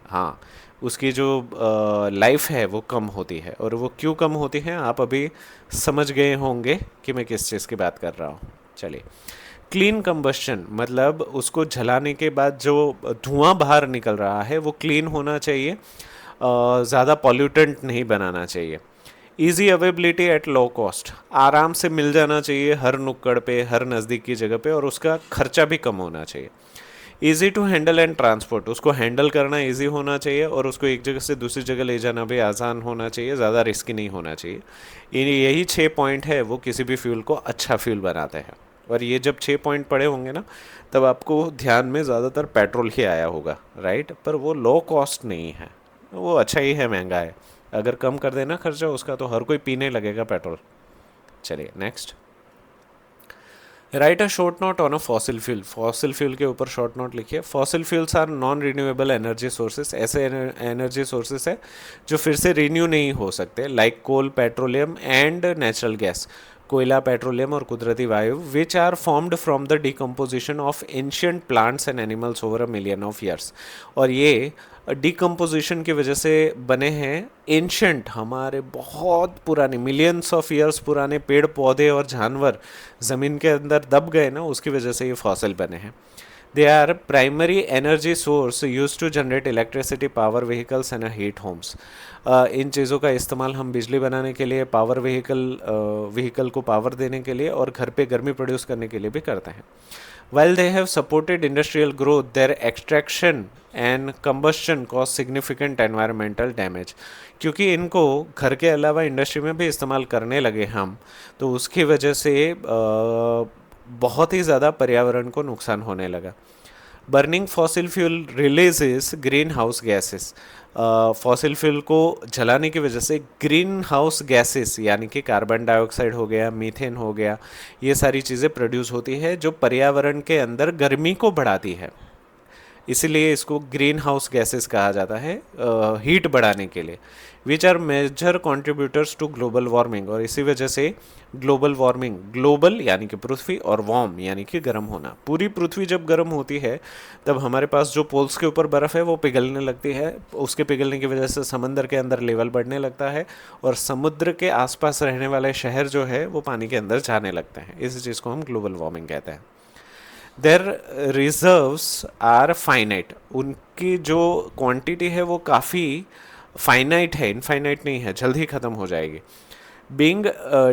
हाँ, उसकी जो लाइफ है वो कम होती है. और वो क्यों कम होती है आप अभी समझ गए होंगे कि मैं किस चीज़ की बात कर रहा हूँ. चलिए, क्लीन कंबस्शन मतलब उसको जलाने के बाद जो धुआं बाहर निकल रहा है वो क्लीन होना चाहिए, ज़्यादा पॉल्यूटेंट नहीं बनाना चाहिए. Easy availability at low cost, आराम से मिल जाना चाहिए हर नुक्कड़ पे, हर नज़दीक की जगह पे, और उसका खर्चा भी कम होना चाहिए. Easy to handle and transport, उसको हैंडल करना ईजी होना चाहिए और उसको एक जगह से दूसरी जगह ले जाना भी आसान होना चाहिए, ज़्यादा रिस्की नहीं होना चाहिए. यही 6 पॉइंट है वो किसी भी फ्यूल को अच्छा फ्यूल बनाते हैं. और ये जब 6 पॉइंट पढ़े होंगे ना तब आपको ध्यान में ज़्यादातर पेट्रोल ही आया होगा, राइट, पर वो लो कॉस्ट नहीं है, वो अच्छा ही है, महंगा है. अगर कम कर देना खर्चा उसका तो हर कोई पीने लगेगा पेट्रोल. चलिए next, write a short note on a fossil fuel. Fossil fuel के ऊपर शॉर्ट नोट लिखिए. Fossil fuels are non renewable energy sources, ऐसे एनर्जी सोर्सेस है जो फिर से रिन्यू नहीं हो सकते, like coal, petroleum and natural gas. कोयला, पेट्रोलियम और कुदरती वायु, which are formed from the decomposition of ancient plants and animals over a million of years. और ये डिकम्पोजिशन की वजह से बने हैं एंशियंट, हमारे बहुत पुराने मिलियंस ऑफ ईयर्स पुराने पेड़ पौधे और जानवर ज़मीन के अंदर दब गए ना, उसकी वजह से ये फॉसिल बने हैं। They are primary energy source use to generate electricity, power vehicles and heat homes. इन चीज़ों का इस्तेमाल हम बिजली बनाने के लिए, पावर व्हीकल को पावर देने के लिए और घर पे गर्मी प्रोड्यूस करने के लिए भी करते हैं। While they have supported industrial growth, their extraction and combustion cause significant environmental damage। क्योंकि इनको घर के अलावा इंडस्ट्री में भी इस्तेमाल करने लगे हम, तो उसकी वजह से बहुत ही ज़्यादा पर्यावरण को नुकसान होने लगा। Burning fossil fuel releases green house gases. Fossil fuel को जलाने की वजह से ग्रीन हाउस गैसेस यानी कि कार्बन डाइऑक्साइड हो गया, मीथेन हो गया, ये सारी चीज़ें प्रोड्यूस होती है जो पर्यावरण के अंदर गर्मी को बढ़ाती है। इसीलिए इसको ग्रीन हाउस गैसेस कहा जाता है, हीट बढ़ाने के लिए, which are major contributors to global warming. और इसी वजह से ग्लोबल वार्मिंग, ग्लोबल यानी कि पृथ्वी और वार्म यानी कि गर्म होना, पूरी पृथ्वी जब गर्म होती है तब हमारे पास जो पोल्स के ऊपर बर्फ़ है वो पिघलने लगती है, उसके पिघलने की वजह से समंदर के अंदर लेवल बढ़ने लगता है और समुद्र के आसपास रहने वाले शहर जो है वो पानी के अंदर जाने लगते हैं। इस चीज़ को हम ग्लोबल वार्मिंग कहते हैं। देयर रिजर्व्स आर फाइनाइट, उनकी जो क्वांटिटी है वो काफ़ी फाइनाइट है, इनफाइनाइट नहीं है, जल्द ही ख़त्म हो जाएगी। Being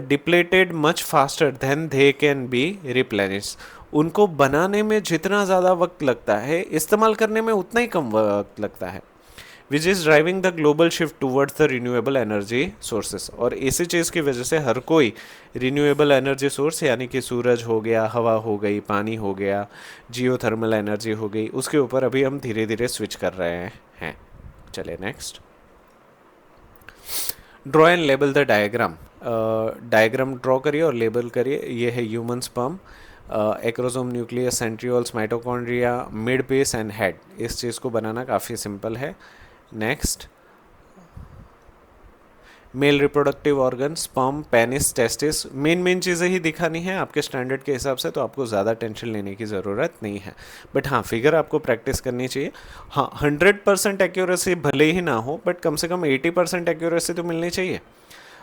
depleted much faster than they can be replenish, उनको बनाने में जितना ज़्यादा वक्त लगता है इस्तेमाल करने में उतना ही कम वक्त लगता है। Which is driving the global shift towards the renewable energy sources. और इसी चीज़ की वजह से हर कोई रिन्यूएबल एनर्जी सोर्स यानी कि सूरज हो गया, हवा हो गई, पानी हो गया, जियोथर्मल एनर्जी हो गई, उसके ऊपर अभी हम धीरे धीरे स्विच कर रहे हैं। चलिए next, draw and label the diagram. Diagram draw करिए और लेबल करिए। ये है human sperm, acrosome, nucleus, centrioles, mitochondria, mid base and head. इस चीज़ को बनाना काफ़ी सिंपल है। Next, male reproductive organ, sperm, penis, testis, main चीज़ें ही दिखानी है आपके स्टैंडर्ड के हिसाब से, तो आपको ज़्यादा टेंशन लेने की ज़रूरत नहीं है। बट हाँ, फिगर आपको प्रैक्टिस करनी चाहिए। हाँ, 100% एक्यूरेसी भले ही ना हो, बट कम से कम 80% एक्यूरेसी तो मिलनी चाहिए।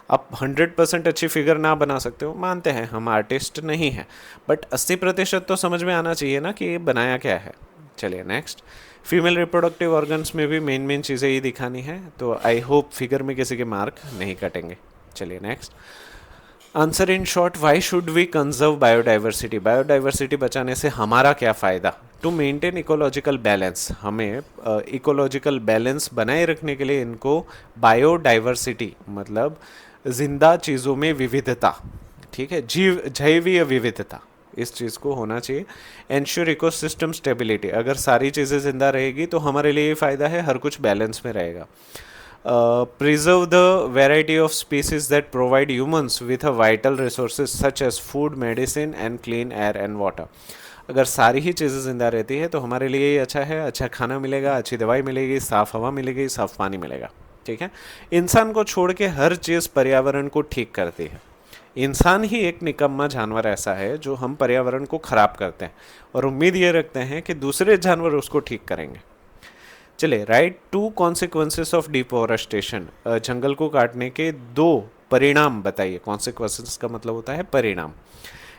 आप 100% अच्छी फिगर ना बना सकते हो, मानते हैं हम आर्टिस्ट नहीं हैं, बट 80% तो समझ में आना चाहिए ना कि ये बनाया क्या है। चलिए नेक्स्ट, फीमेल रिप्रोडक्टिव ऑर्गन्स में भी मेन चीज़ें ही दिखानी है, तो आई होप फिगर में किसी के मार्क नहीं कटेंगे। चलिए next, answer in short, why should we conserve biodiversity. Biodiversity बचाने से हमारा क्या फ़ायदा। टू मेंटेन इकोलॉजिकल बैलेंस, हमें इकोलॉजिकल बैलेंस बनाए रखने के लिए इनको बायोडाइवर्सिटी मतलब जिंदा चीज़ों में विविधता, ठीक है, जैवीय विविधता, इस चीज़ को होना चाहिए। एंश्योर इकोसिस्टम स्टेबिलिटी, अगर सारी चीज़ें जिंदा रहेगी तो हमारे लिए फ़ायदा है, हर कुछ बैलेंस में रहेगा। Preserve the variety of species that provide humans with a vital resources such as food, medicine and clean air and water. अगर सारी ही चीज़ें जिंदा रहती है तो हमारे लिए ये अच्छा है, अच्छा खाना मिलेगा, अच्छी दवाई मिलेगी, साफ़ हवा मिलेगी, साफ़ पानी मिलेगा, ठीक है। इंसान को छोड़ के हर चीज़ पर्यावरण को ठीक करती है। इंसान ही एक निकम्मा जानवर ऐसा है जो हम पर्यावरण को ख़राब करते हैं और उम्मीद ये रखते हैं कि दूसरे जानवर उसको ठीक करेंगे। चलिए, write two consequences of deforestation, जंगल को काटने के 2 परिणाम बताइए। कॉन्सिक्वेंसेस का मतलब होता है परिणाम।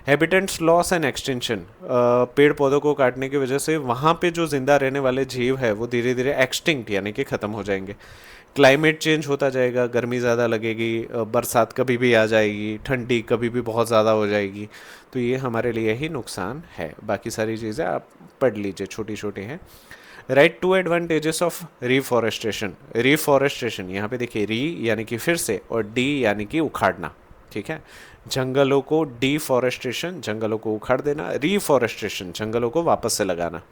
हैबिटेंट्स लॉस एंड एक्सटेंशन, पेड़ पौधों को काटने की वजह से वहाँ पे जो जिंदा रहने वाले जीव है वो धीरे धीरे एक्सटिंक्ट यानी कि ख़त्म हो जाएंगे। क्लाइमेट चेंज होता जाएगा, गर्मी ज़्यादा लगेगी, बरसात कभी भी आ जाएगी, ठंडी कभी भी बहुत ज़्यादा हो जाएगी, तो ये हमारे लिए ही नुकसान है। बाकी सारी चीज़ें आप पढ़ लीजिए, छोटी छोटी हैं। Write two advantages of reforestation. Reforestation यहाँ पे देखिए, री यानी कि फिर से और डी यानी कि उखाड़ना, ठीक है। जंगलों को डिफॉरेस्टेशन, जंगलों को उखाड़ देना, रिफॉरेस्टेशन जंगलों को वापस से लगाना।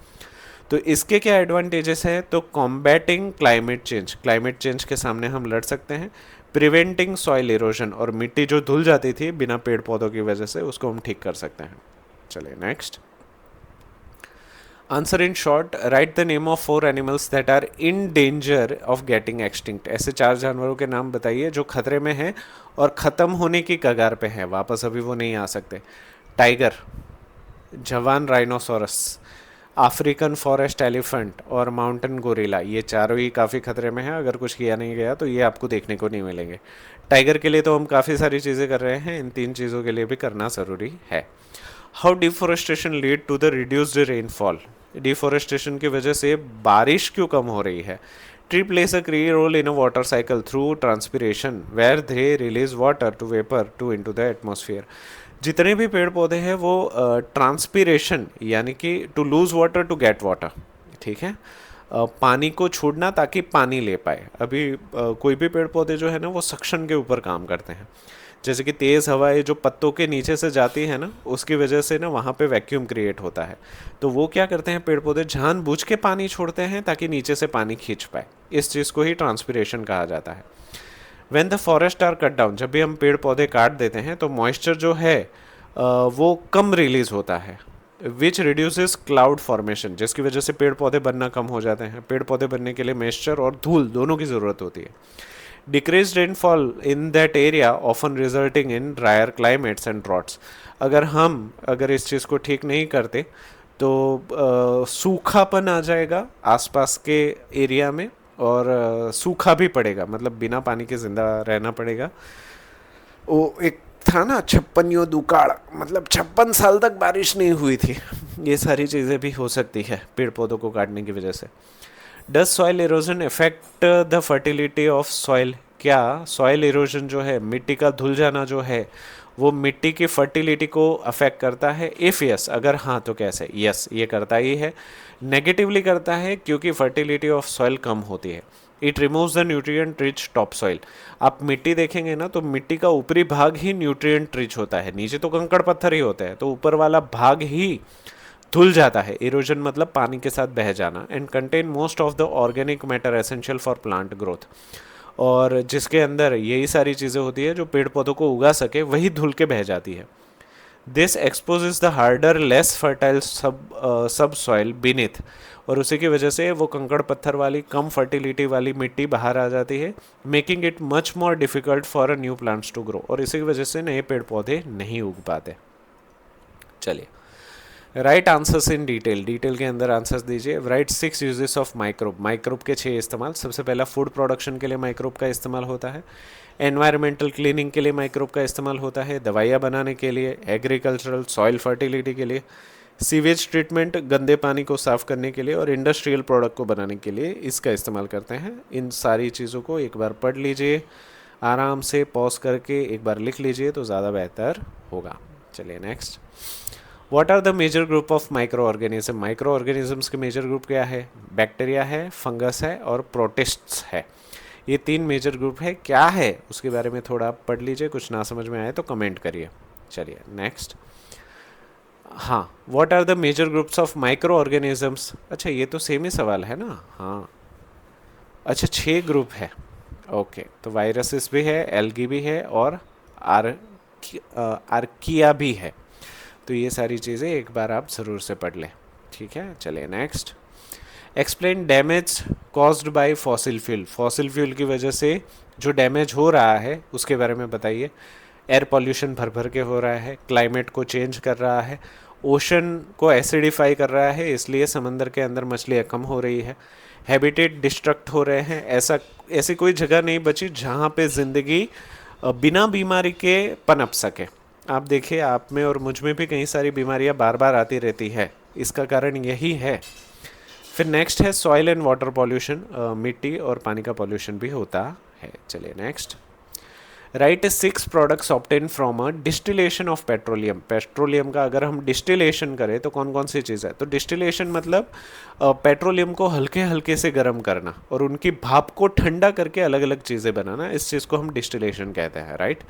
तो इसके क्या एडवांटेजेस है, तो combating climate change, climate change के सामने हम लड़ सकते हैं। प्रिवेंटिंग सॉइल इरोजन, और मिट्टी जो धुल जाती थी बिना पेड़ पौधों की वजह से उसको हम ठीक कर सकते हैं। चलिए next, answer in short, write the name of 4 animals that are in danger of getting extinct. ऐसे 4 जानवरों के नाम बताइए जो खतरे में हैं और ख़त्म होने की कगार पे हैं, वापस अभी वो नहीं आ सकते। टाइगर, जवान राइनोसोरस, अफ्रीकन फॉरेस्ट एलिफेंट और माउंटेन गोरिल्ला, ये चारों ही काफ़ी खतरे में हैं। अगर कुछ किया नहीं गया तो ये आपको देखने को नहीं मिलेंगे। टाइगर के लिए तो हम काफ़ी सारी चीज़ें कर रहे हैं, इन 3 चीज़ों के लिए भी करना ज़रूरी है। How deforestation lead to the reduced rainfall, deforestation की वजह से बारिश क्यों कम हो रही है। Tree plays a key role in a water cycle through transpiration where they release water to vapour to into the atmosphere. जितने भी पेड़ पौधे हैं वो ट्रांसपिरेशन यानी कि to lose water to get water, ठीक है, पानी को छोड़ना ताकि पानी ले पाए। अभी कोई भी पेड़ पौधे जो है ना वो सक्शन के ऊपर काम करते हैं, जैसे कि तेज़ हवाएं जो पत्तों के नीचे से जाती है ना, उसकी वजह से ना वहाँ पे वैक्यूम क्रिएट होता है। तो वो क्या करते हैं, पेड़ पौधे जानबूझ के पानी छोड़ते हैं ताकि नीचे से पानी खींच पाए। इस चीज़ को ही ट्रांसपिरेशन कहा जाता है। When the forest are cut down, जब भी हम पेड़ पौधे काट देते हैं तो मॉइस्चर जो है वो कम रिलीज होता है, विच रिड्यूसेस क्लाउड फॉर्मेशन, जिसकी वजह से पेड़ पौधे बनना कम हो जाते हैं। पेड़ पौधे बनने के लिए मॉइस्चर और धूल दोनों की ज़रूरत होती है। Decrease rainfall in that area often resulting in dryer climates and droughts. अगर इस चीज़ को ठीक नहीं करते तो सूखापन आ जाएगा आसपास के एरिया में, और सूखा भी पड़ेगा, मतलब बिना पानी के ज़िंदा रहना पड़ेगा। वो एक था ना 56 दुकाड़, मतलब 56 साल तक बारिश नहीं हुई थी। ये सारी चीज़ें भी हो सकती है पेड़ पौधों को काटने की वजह से। Does soil erosion effect the fertility of soil, क्या सॉइल इरोजन जो है, मिट्टी का धुल जाना जो है, वो मिट्टी की फर्टिलिटी को अफेक्ट करता है। इफ़ यस, अगर हाँ तो कैसे। यस, ये करता ही है। नेगेटिवली करता है क्योंकि फर्टिलिटी ऑफ सॉइल कम होती है। It removes the nutrient rich top soil. आप मिट्टी देखेंगे ना तो मिट्टी का ऊपरी भाग ही न्यूट्रिएंट रिच होता है, नीचे तो कंकड़ पत्थर ही होते हैं, तो ऊपर वाला भाग ही धुल जाता है। इरोजन मतलब पानी के साथ बह जाना। And contain most of the organic matter essential for plant growth, और जिसके अंदर यही सारी चीज़ें होती है जो पेड़ पौधों को उगा सके, वही धुल के बह जाती है। This exposes the harder less fertile सब सॉइल बीनीथ, और उसी की वजह से वो कंकड़ पत्थर वाली कम फर्टिलिटी वाली मिट्टी बाहर आ जाती है, making it much more difficult for a new plants to grow, और इसी की वजह से नए पेड़ पौधे नहीं उग पाते। चलिए, right answers in detail, detail के अंदर आंसर्स दीजिए। Right 6 uses of microbe, microbe के 6 इस्तेमाल। सबसे पहला फूड प्रोडक्शन के लिए माइक्रोब का इस्तेमाल होता है। एनवायरमेंटल क्लीनिंग के लिए माइक्रोब का इस्तेमाल होता है। दवाइयाँ बनाने के लिए, एग्रीकल्चरल सॉइल फर्टिलिटी के लिए, सीवेज ट्रीटमेंट गंदे पानी को साफ करने के लिए, और इंडस्ट्रियल प्रोडक्ट को बनाने के लिए इसका इस्तेमाल करते हैं। इन सारी चीज़ों को एक बार पढ़ लीजिए, आराम से पॉज करके एक बार लिख लीजिए तो ज़्यादा बेहतर होगा। चलिए next, what are the major group of micro organism, micro organisms के मेजर ग्रुप क्या है, बैक्टीरिया है, फंगस है और प्रोटिस्ट्स है। ये 3 मेजर ग्रुप है। क्या है उसके बारे में थोड़ा आप पढ़ लीजिए, कुछ ना समझ में आए तो कमेंट करिए। चलिए नेक्स्ट, हाँ, what are the major groups of micro organisms. अच्छा, ये तो सेम ही सवाल है ना। हाँ, अच्छा 6 ग्रुप है। ओके, तो वायरसेस भी है, एल्गी भी है और आर्किया भी है। तो ये सारी चीज़ें एक बार आप ज़रूर से पढ़ लें, ठीक है। चलिए next, explain damage caused by fossil fuel, fossil fuel की वजह से जो डैमेज हो रहा है उसके बारे में बताइए। एयर पॉल्यूशन भर भर के हो रहा है, क्लाइमेट को चेंज कर रहा है, ओशन को एसिडिफाई कर रहा है, इसलिए समंदर के अंदर मछलियाँ कम हो रही है, हैबिटेट डिस्ट्रक्ट हो रहे हैं। ऐसी कोई जगह नहीं बची जहाँ पे ज़िंदगी बिना बीमारी के पनप सके। आप देखिए, आप में और मुझ में भी कई सारी बीमारियां बार बार आती रहती है, इसका कारण यही है। फिर नेक्स्ट है सॉइल एंड वाटर पॉल्यूशन, मिट्टी और पानी का पॉल्यूशन भी होता है। चलिए next, right 6 products obtain from a distillation of petroleum, petroleum का अगर हम डिस्टिलेशन करें तो कौन कौन सी चीज़ है। तो डिस्टिलेशन मतलब पेट्रोलियम को हल्के हल्के से गर्म करना और उनकी भाप को ठंडा करके अलग अलग चीज़ें बनाना, इस चीज़ को हम डिस्टिलेशन कहते हैं, राइट।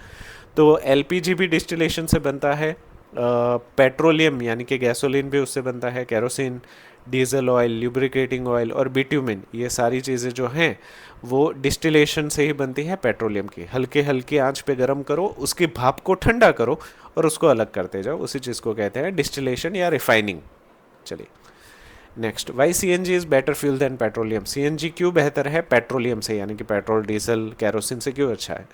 तो एलपीजी भी डिस्टिलेशन से बनता है, पेट्रोलियम यानी कि गैसोलीन भी उससे बनता है, kerosene, diesel oil, lubricating oil और बिट्यूमिन, ये सारी चीज़ें जो हैं वो डिस्टिलेशन से ही बनती है पेट्रोलियम की। हल्के हल्की आंच पे गर्म करो, उसकी भाप को ठंडा करो और उसको अलग करते जाओ, उसी चीज़ को कहते हैं डिस्टिलेशन या रिफाइनिंग। चलिए next, why CNG is better fuel than petroleum, CNG क्यों बेहतर है पेट्रोलियम से, यानी कि पेट्रोल, डीजल, कैरोसिन से क्यों अच्छा है।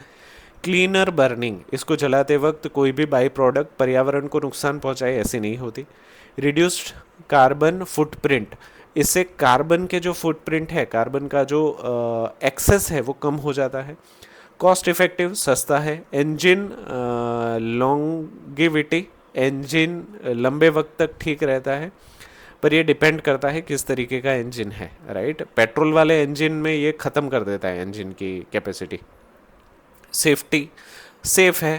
क्लीनर बर्निंग, इसको जलाते वक्त कोई भी बाई प्रोडक्ट पर्यावरण को नुकसान पहुंचाए ऐसी नहीं होती। रिड्यूस्ड कार्बन फुटप्रिंट, इससे कार्बन के जो फुटप्रिंट है, कार्बन का जो एक्सेस है वो कम हो जाता है। कॉस्ट इफेक्टिव, सस्ता है। इंजन लॉन्गिविटी, इंजन लंबे वक्त तक ठीक रहता है, पर ये डिपेंड करता है किस तरीके का इंजन है, राइट। पेट्रोल वाले इंजन में ये ख़त्म कर देता है इंजन की कैपेसिटी। सेफ्टी, सेफ है,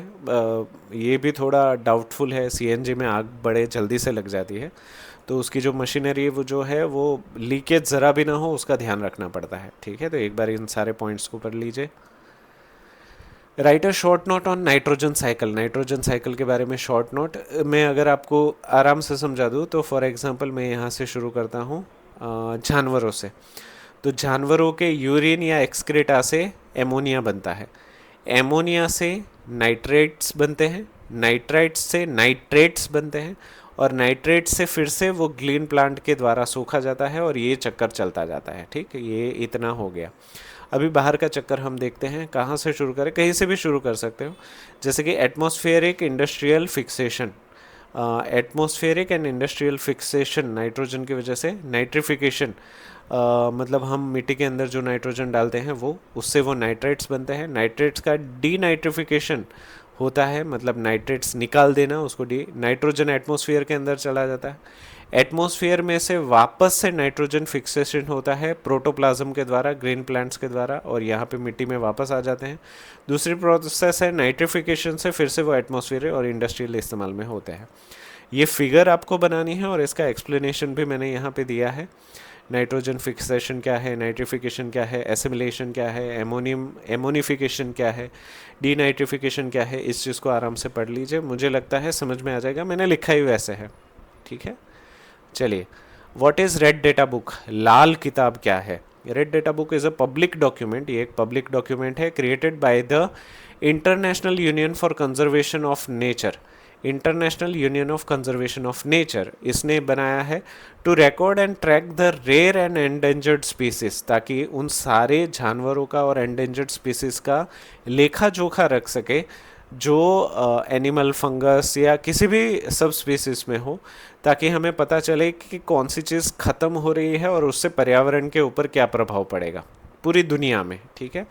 ये भी थोड़ा डाउटफुल है। सीएनजी में आग बड़े जल्दी से लग जाती है, तो उसकी जो मशीनरी वो जो है वो लीकेज ज़रा भी ना हो उसका ध्यान रखना पड़ता है, ठीक है। तो एक बार इन सारे पॉइंट्स को पढ़ लीजिए। Right a short note on nitrogen cycle, nitrogen cycle के बारे में शॉर्ट नोट मैं अगर आपको आराम से समझा दूँ तो फॉर एग्जांपल मैं यहाँ से शुरू करता हूँ जानवरों से। तो जानवरों के यूरिन या एक्सक्रीटा से एमोनिया बनता है, एमोनिया से नाइट्रेट्स बनते हैं, नाइट्राइट्स से नाइट्रेट्स बनते हैं, और नाइट्रेट से फिर से वो ग्लीन प्लांट के द्वारा सूखा जाता है और ये चक्कर चलता जाता है, ठीक है। ये इतना हो गया। अभी बाहर का चक्कर हम देखते हैं, कहाँ से शुरू करें, कहीं से भी शुरू कर सकते हो। जैसे कि atmospheric industrial fixation, atmospheric and industrial fixation nitrogen की वजह से, नाइट्रिफिकेशन मतलब हम मिट्टी के अंदर जो नाइट्रोजन डालते हैं वो, उससे वो नाइट्रेट्स बनते हैं। नाइट्रेट्स का डीनाइट्रिफिकेशन होता है, मतलब नाइट्रेट्स निकाल देना, उसको नाइट्रोजन एटमॉस्फेयर के अंदर चला जाता है। एटमॉस्फेयर में से वापस से नाइट्रोजन फिक्सेशन होता है प्रोटोप्लाज्म के द्वारा, ग्रीन प्लांट्स के द्वारा, और यहाँ पे मिट्टी में वापस आ जाते हैं। दूसरी प्रोसेस है नाइट्रिफिकेशन से फिर से वो एटमॉस्फेयर और इंडस्ट्रियल इस्तेमाल में होते हैं। ये फिगर आपको बनानी है और इसका एक्सप्लेनेशन भी मैंने यहाँ पे दिया है। नाइट्रोजन फिक्सेशन क्या है, नाइट्रिफिकेशन क्या है, एसिमिलेशन क्या है, एमोनिफिकेशन क्या है, डीनाइट्रिफिकेशन क्या है, इस चीज़ को आराम से पढ़ लीजिए, मुझे लगता है समझ में आ जाएगा, मैंने लिखा ही वैसे है, ठीक है। चलिए, what is red data book, लाल किताब क्या है। Red data book is a public document, ये एक पब्लिक डॉक्यूमेंट है created by the International Union for Conservation of Nature, International Union of Conservation of Nature इसने बनाया है to record and track the rare and endangered species, ताकि उन सारे जानवरों का और एंडेंजर्ड स्पीसीज का लेखा जोखा रख सके जो एनिमल, फंगस या किसी भी सब स्पीसीज में हो, ताकि हमें पता चले कि कौन सी चीज़ ख़त्म हो रही है और उससे पर्यावरण के ऊपर क्या प्रभाव पड़ेगा पूरी दुनिया में, ठीक है।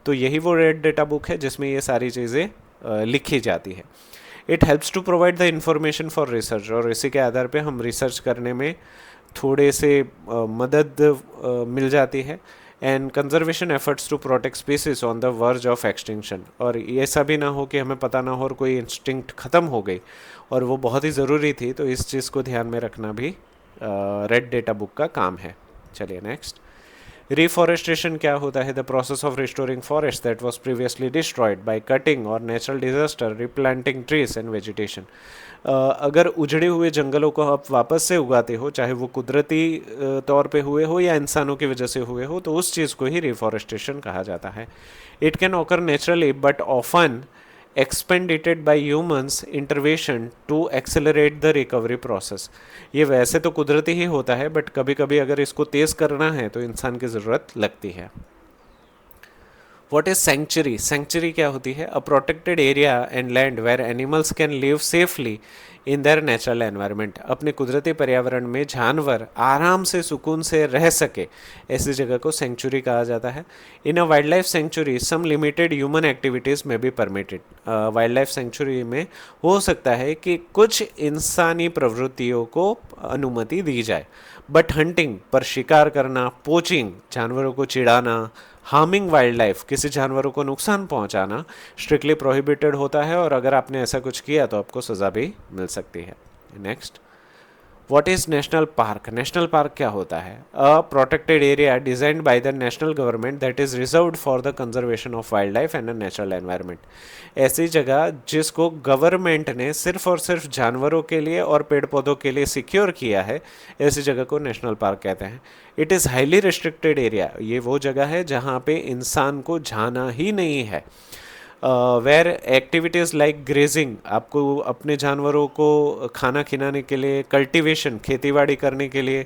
तो यही वो रेड डेटा बुक है जिसमें ये सारी चीज़ें लिखी जाती है। It helps to provide the information for research, और इसी के आधार पे हम रिसर्च करने में थोड़े से मदद मिल जाती है। And conservation efforts to protect species on the verge of extinction, और ऐसा भी ना हो कि हमें पता ना हो और कोई इंस्टिंक्ट ख़त्म हो गई और वो बहुत ही ज़रूरी थी, तो इस चीज़ को ध्यान में रखना भी रेड डेटा बुक का काम है। चलिए नेक्स्ट, रिफॉरेस्टेशन क्या होता है, the process of restoring forest that was previously destroyed by cutting और natural disaster, replanting trees and vegetation. अगर उजड़े हुए जंगलों को आप वापस से उगाते हो, चाहे वो कुदरती तौर पे हुए हो या इंसानों की वजह से हुए हो, तो उस चीज़ को ही रिफॉरेस्टेशन कहा जाता है। It can occur naturally but often expedited by humans intervention to accelerate the recovery process. ये वैसे तो कुदरती ही होता है, बट कभी कभी अगर इसको तेज़ करना है तो इंसान की ज़रूरत लगती है। व्हाट इज सेंचुरी, सेंचुरी क्या होती है, a protected area and land where animals can live safely in their natural environment, अपने कुदरती पर्यावरण में जानवर आराम से सुकून से रह सके, ऐसी जगह को सेंचुरी कहा जाता है। इन अ वाइल्ड लाइफ सेंचुरी सम लिमिटेड ह्यूमन एक्टिविटीज़ में be permitted, wild life sanctuary में हो सकता है कि कुछ इंसानी प्रवृत्तियों को अनुमति दी जाए, बट हंटिंग पर शिकार करना, पोचिंग जानवरों को चिढ़ाना, हार्मिंग वाइल्ड लाइफ किसी जानवरों को नुकसान पहुंचाना स्ट्रिक्टली प्रोहिबिटेड होता है, और अगर आपने ऐसा कुछ किया तो आपको सज़ा भी मिल सकती है। Next, what is national park, national park क्या होता है, a protected area designed bye the national government that is reserved for the conservation of wild life and the natural environment, ऐसी जगह जिसको गवर्नमेंट ने सिर्फ और सिर्फ जानवरों के लिए और पेड़ पौधों के लिए सिक्योर किया है, ऐसी जगह को नेशनल पार्क कहते हैं। It is highly restricted area, ये वो जगह है जहाँ पे इंसान को जाना ही नहीं है। वेर एक्टिविटीज़ लाइक ग्रेजिंग, आपको अपने जानवरों को खाना खिलाने के लिए, कल्टीवेशन खेतीबाड़ी करने के लिए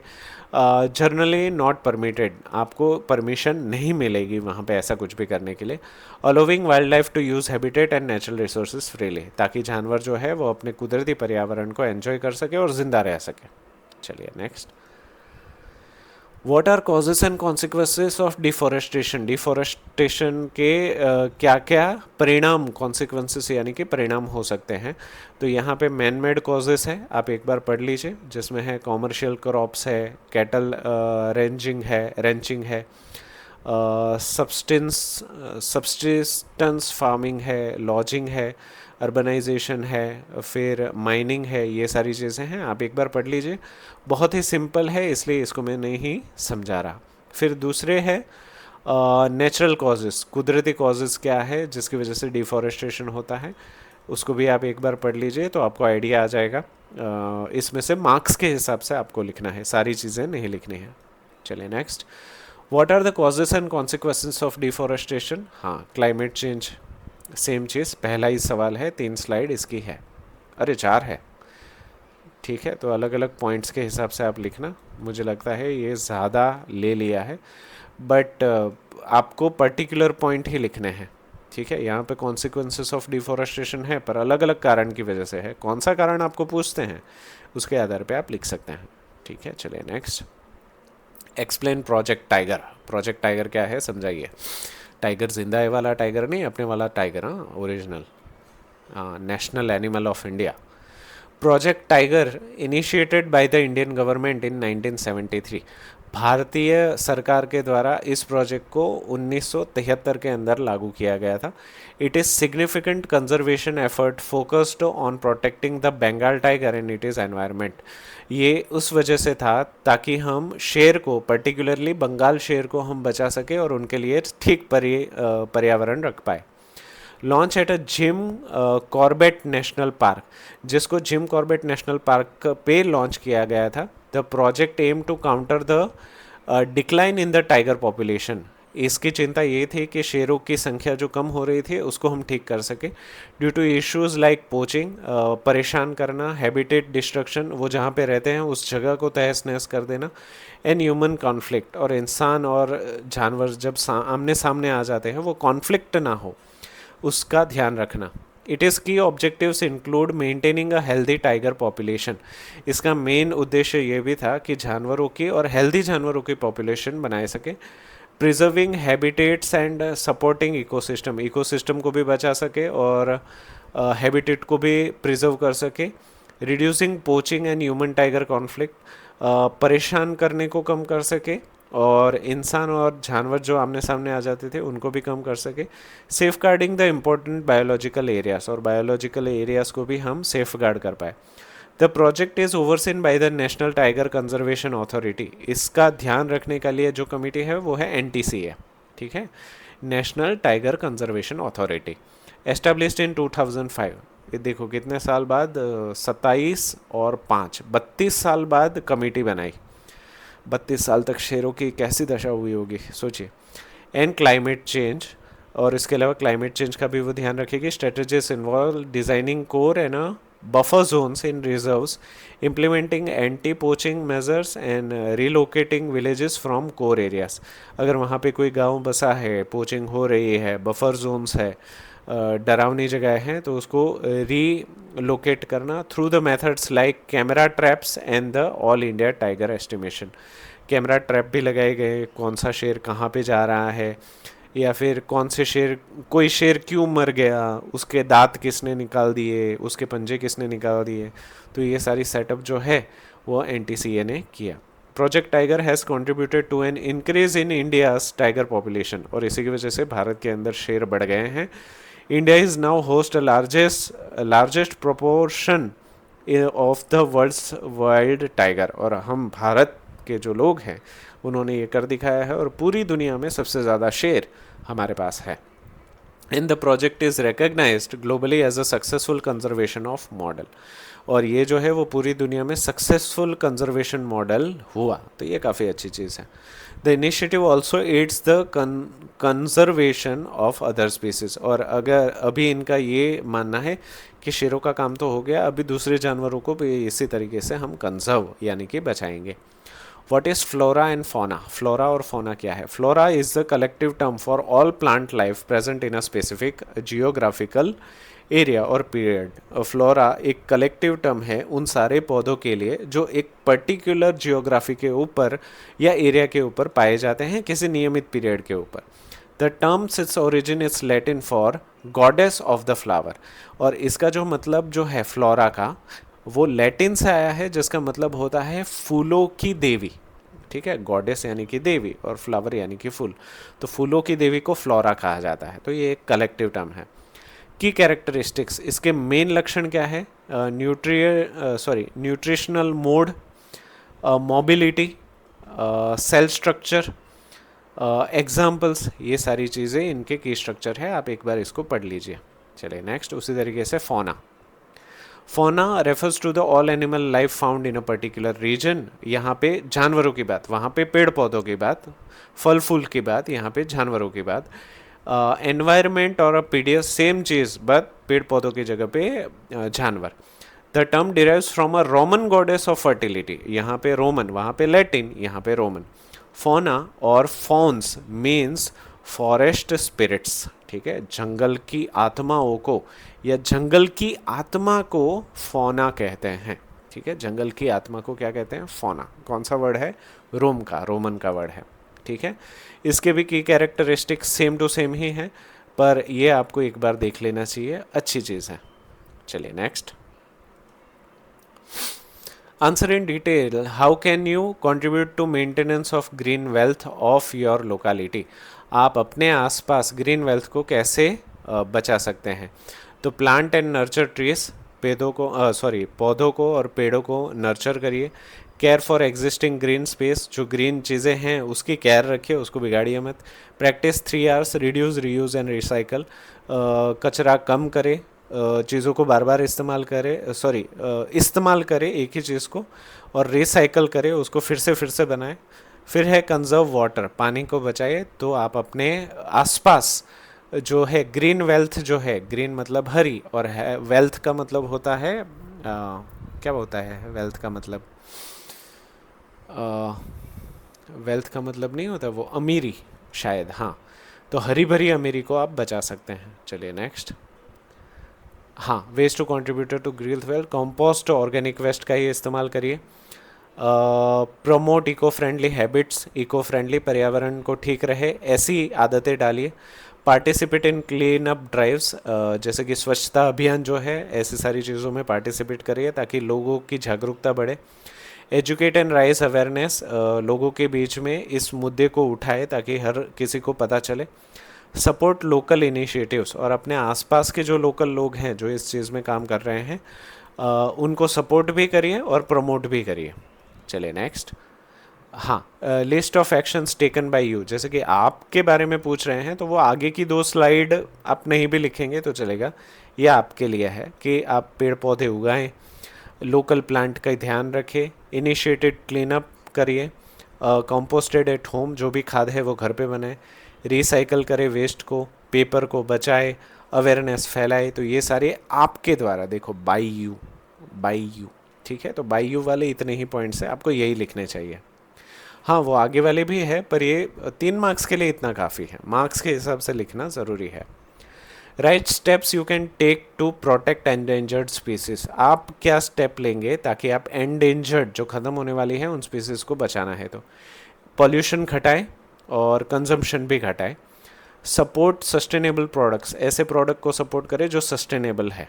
जनरली नॉट परमिटेड, आपको परमिशन नहीं मिलेगी वहाँ पे ऐसा कुछ भी करने के लिए। Allowing wildlife to use habitat and natural resources freely, ताकि जानवर जो है वो अपने कुदरती पर्यावरण को एंजॉय कर सके और ज़िंदा रह सके। चलिए next, what are causes and consequences of deforestation, deforestation के क्या क्या परिणाम, कॉन्सिक्वेंसेस यानी कि परिणाम हो सकते हैं। तो यहाँ पे मैन मेड कॉजेस है, आप एक बार पढ़ लीजिए, जिसमें है कॉमर्शियल क्रॉप्स है, कैटल रेंचिंग है, सब्सिस्टेंस फार्मिंग है, लॉजिंग है, अर्बनाइजेशन है, फिर माइनिंग है, ये सारी चीज़ें हैं, आप एक बार पढ़ लीजिए। बहुत ही सिंपल है इसलिए इसको मैं नहीं समझा रहा। फिर दूसरे है नेचुरल कॉजेस, कुदरती कॉजेस क्या है जिसकी वजह से डिफॉरेस्टेशन होता है, उसको भी आप एक बार पढ़ लीजिए तो आपको आइडिया आ जाएगा। इसमें से मार्क्स के हिसाब से आपको लिखना है, सारी चीज़ें नहीं लिखनी है। चलिए next, what are the causes and consequences of deforestation. हाँ, क्लाइमेट चेंज, सेम चीज़, पहला ही सवाल है, 3 स्लाइड इसकी है, अरे 4 है, ठीक है। तो अलग अलग पॉइंट्स के हिसाब से आप लिखना, मुझे लगता है ये ज़्यादा ले लिया है, बट आपको पर्टिकुलर पॉइंट ही लिखने हैं, ठीक है। यहाँ पे कॉन्सिक्वेंसेस ऑफ डिफॉरेस्टेशन है पर अलग अलग कारण की वजह से है, कौन सा कारण आपको पूछते हैं उसके आधार पे आप लिख सकते हैं, ठीक है। चलिए next, explain project tiger. Project tiger क्या है समझाइए। टाइगर जिंदा है वाला टाइगर नहीं, अपने वाला टाइगर, हाँ ओरिजिनल, हाँ, national animal of India. Project tiger initiated by the Indian government in 1973, भारतीय सरकार के द्वारा इस प्रोजेक्ट को 1973 के अंदर लागू किया गया था। It is significant conservation effort focused on protecting the Bengal tiger and it is environment. ये उस वजह से था ताकि हम शेर को, पर्टिकुलरली बंगाल शेर को हम बचा सके और उनके लिए ठीक पर्यावरण रख पाए। Launch at a Jim Corbett national park, जिसको जिम कॉर्बेट नेशनल पार्क पे लॉन्च किया गया था। The project aim to counter the decline in the tiger population. इसकी चिंता ये थी कि शेरों की संख्या जो कम हो रही थी उसको हम ठीक कर सके, due to issues like poaching, परेशान करना, हैबिटेट डिस्ट्रक्शन, वो जहाँ पे रहते हैं उस जगह को तहस नहस कर देना, एंड ह्यूमन कॉन्फ्लिक्ट, और इंसान और जानवर जब आमने सामने आ जाते हैं वो कॉन्फ्लिक्ट ना हो उसका ध्यान रखना। इट इज़ की objectives include maintaining a healthy tiger population. इसका मेन उद्देश्य ये भी था कि जानवरों की और हेल्दी जानवरों की पॉपुलेशन बनाए सके। Preserving habitats and supporting ecosystem, ecosystem को भी बचा सके और हैबिटेट को भी प्रिजर्व कर सके। Reducing poaching and human tiger conflict, परेशान करने को कम कर सके और इंसान और जानवर जो आमने सामने आ जाते थे उनको भी कम कर सके। Safeguarding the important biological areas, और बायोलॉजिकल एरियाज को भी हम सेफ गार्ड कर पाए। The project is overseen by the national tiger conservation authority. इसका ध्यान रखने के लिए जो कमेटी है वो है NTCA, ठीक है, national tiger conservation authority, established in 2005। ये देखो कितने साल बाद, 27 और 5, 32 साल बाद कमेटी बनाई। 32 साल तक शेरों की कैसी दशा हुई होगी सोचिए। एंड क्लाइमेट चेंज, और इसके अलावा क्लाइमेट चेंज का भी वो ध्यान रखेगी। Strategies involve designing core and buffer zones in reserves, implementing anti poaching measures and relocating villages from core areas. अगर वहाँ पे कोई गांव बसा है, पोचिंग हो रही है, बफर जोन्स है, डरावनी जगह है, तो उसको रीलोकेट करना through the methods like camera traps and the all India tiger estimation. Camera trap भी लगाए गए, कौन सा शेर कहाँ पे जा रहा है, या फिर कौन से शेर, कोई शेर क्यों मर गया, उसके दांत किसने निकाल दिए, उसके पंजे किसने निकाल दिए। तो ये सारी सेटअप जो है वो NTCA ने किया। Project tiger has contributed to an increase in India's tiger population, और इसी की वजह से भारत के अंदर शेर बढ़ गए हैं। India is now host largest proportion of the world's wild tiger, और हम भारत के जो लोग हैं उन्होंने ये कर दिखाया है और पूरी दुनिया में सबसे ज़्यादा शेर हमारे पास है। And the project is recognised globally as a successful conservation of model. और ये जो है वो पूरी दुनिया में सक्सेसफुल कंजर्वेशन मॉडल हुआ, तो ये काफ़ी अच्छी चीज़ है। The initiative also aids the conservation of other species. और अगर अभी इनका ये मानना है कि शेरों का काम तो हो गया, अभी दूसरे जानवरों को भी इसी तरीके से हम कंजर्व यानी कि बचाएंगे। What is flora and fauna? Flora और fauna क्या है? Flora is the collective term for all plant life present in a specific geographical area और period. फ्लोरा एक कलेक्टिव टर्म है उन सारे पौधों के लिए जो एक पर्टिकुलर जियोग्राफी के ऊपर या एरिया के ऊपर पाए जाते हैं किसी नियमित पीरियड के ऊपर। The terms its origin is Latin for goddess of the flower. और इसका जो मतलब जो है फ्लोरा का, वो लैटिन से आया है जिसका मतलब होता है फूलों की देवी। ठीक है, गॉडेस यानी कि देवी और फ्लावर यानी कि फूल, तो फूलों की देवी को फ्लोरा कहा जाता है। तो ये एक कलेक्टिव टर्म है। की कैरेक्टरिस्टिक्स, इसके मेन लक्षण क्या है? Nutritional mode, mobility, cell structure, examples, ये सारी चीज़ें इनके की स्ट्रक्चर है। आप एक बार इसको पढ़ लीजिए। चलिए नेक्स्ट, उसी तरीके से fauna. Fauna refers to the all animal life found in a particular region. यहाँ पे जानवरों की बात, वहाँ पे पेड़ पौधों की बात, फल फूल की बात, यहाँ पे जानवरों की बात। एनवायरमेंट और पीडियस सेम चीज़, बट पेड़ पौधों की जगह पे जानवर। The term derives from a Roman goddess of fertility. यहाँ पे रोमन, वहाँ पे लैटिन, यहाँ पे रोमन। फौना और फॉन्स मीन्स फॉरेस्ट स्पिरिट्स। ठीक है, जंगल की आत्माओं को या जंगल की आत्मा को फौना कहते हैं। ठीक है, जंगल की आत्मा को क्या कहते हैं? फौना। कौन सा वर्ड है? रोमन का वर्ड है। ठीक है, इसके भी की कैरेक्टरिस्टिक सेम टू सेम ही है, पर ये आपको एक बार देख लेना चाहिए, अच्छी चीज़ है। चलिए next, answer in detail, how can you contribute to maintenance of green wealth of your locality. आप अपने आसपास ग्रीन वेल्थ को कैसे बचा सकते हैं? तो प्लांट एंड नर्चर ट्रीज, पौधों को और पेड़ों को नर्चर करिए। Care for existing green space, जो ग्रीन चीज़ें हैं उसकी केयर रखिए, उसको बिगाड़िए मत। Practice 3 hours, reduce, reuse and recycle. कचरा कम करे, चीज़ों को बार बार इस्तेमाल इस्तेमाल करें एक ही चीज़ को, और रिसाइकल करें, उसको फिर से बनाएं। फिर है कंजर्व वाटर, पानी को बचाइए। तो आप अपने आसपास जो है ग्रीन वेल्थ, जो है ग्रीन मतलब हरी, और है वेल्थ का मतलब होता है क्या होता है वेल्थ का मतलब? वेल्थ का मतलब नहीं होता वो, अमीरी शायद, हाँ। तो हरी भरी अमीरी को आप बचा सकते हैं। चलिए नेक्स्ट, हाँ, waste to contributor to green wealth, compost, organic waste का ही इस्तेमाल करिए। Promote eco friendly habits, eco friendly, पर्यावरण को ठीक रहे ऐसी आदतें डालिए। Participate in clean up drives, जैसे कि स्वच्छता अभियान जो है, ऐसी सारी चीज़ों में पार्टिसिपेट करिए ताकि लोगों की जागरूकता बढ़े। एजुकेट एंड राइज अवेयरनेस, लोगों के बीच में इस मुद्दे को उठाए ताकि हर किसी को पता चले। सपोर्ट लोकल इनिशिएटिव्स, और अपने आसपास के जो लोकल लोग हैं जो इस चीज़ में काम कर रहे हैं उनको सपोर्ट भी करिए और प्रमोट भी करिए। चलिए नेक्स्ट, हाँ, list of actions taken by you, जैसे कि आपके बारे में पूछ रहे हैं तो वो आगे की 2 स्लाइड आप नहीं भी लिखेंगे तो चलेगा। ये आपके लिए है कि आप पेड़ पौधे उगाएं, लोकल प्लांट का ध्यान रखें, इनिशिएटेड क्लीन अप करिए, कंपोस्टेड एट होम, जो भी खाद है वो घर पे बनाए, रिसाइकल करें वेस्ट को, पेपर को बचाए, अवेयरनेस फैलाए। तो ये सारे आपके द्वारा, देखो बाय यू, ठीक है, तो बाय यू वाले इतने ही पॉइंट्स हैं, आपको यही लिखने चाहिए। हाँ, वो आगे वाले भी है, पर ये 3 मार्क्स के लिए इतना काफ़ी है, मार्क्स के हिसाब से लिखना ज़रूरी है। Write steps you can take to protect endangered species, आप क्या स्टेप लेंगे ताकि आप एंडेंजर्ड, जो ख़त्म होने वाली है, उन स्पीसीज को बचाना है। तो पॉल्यूशन घटाएं और कंजम्पशन भी घटाएं। सपोर्ट सस्टेनेबल प्रोडक्ट्स, ऐसे प्रोडक्ट को सपोर्ट करें जो सस्टेनेबल है।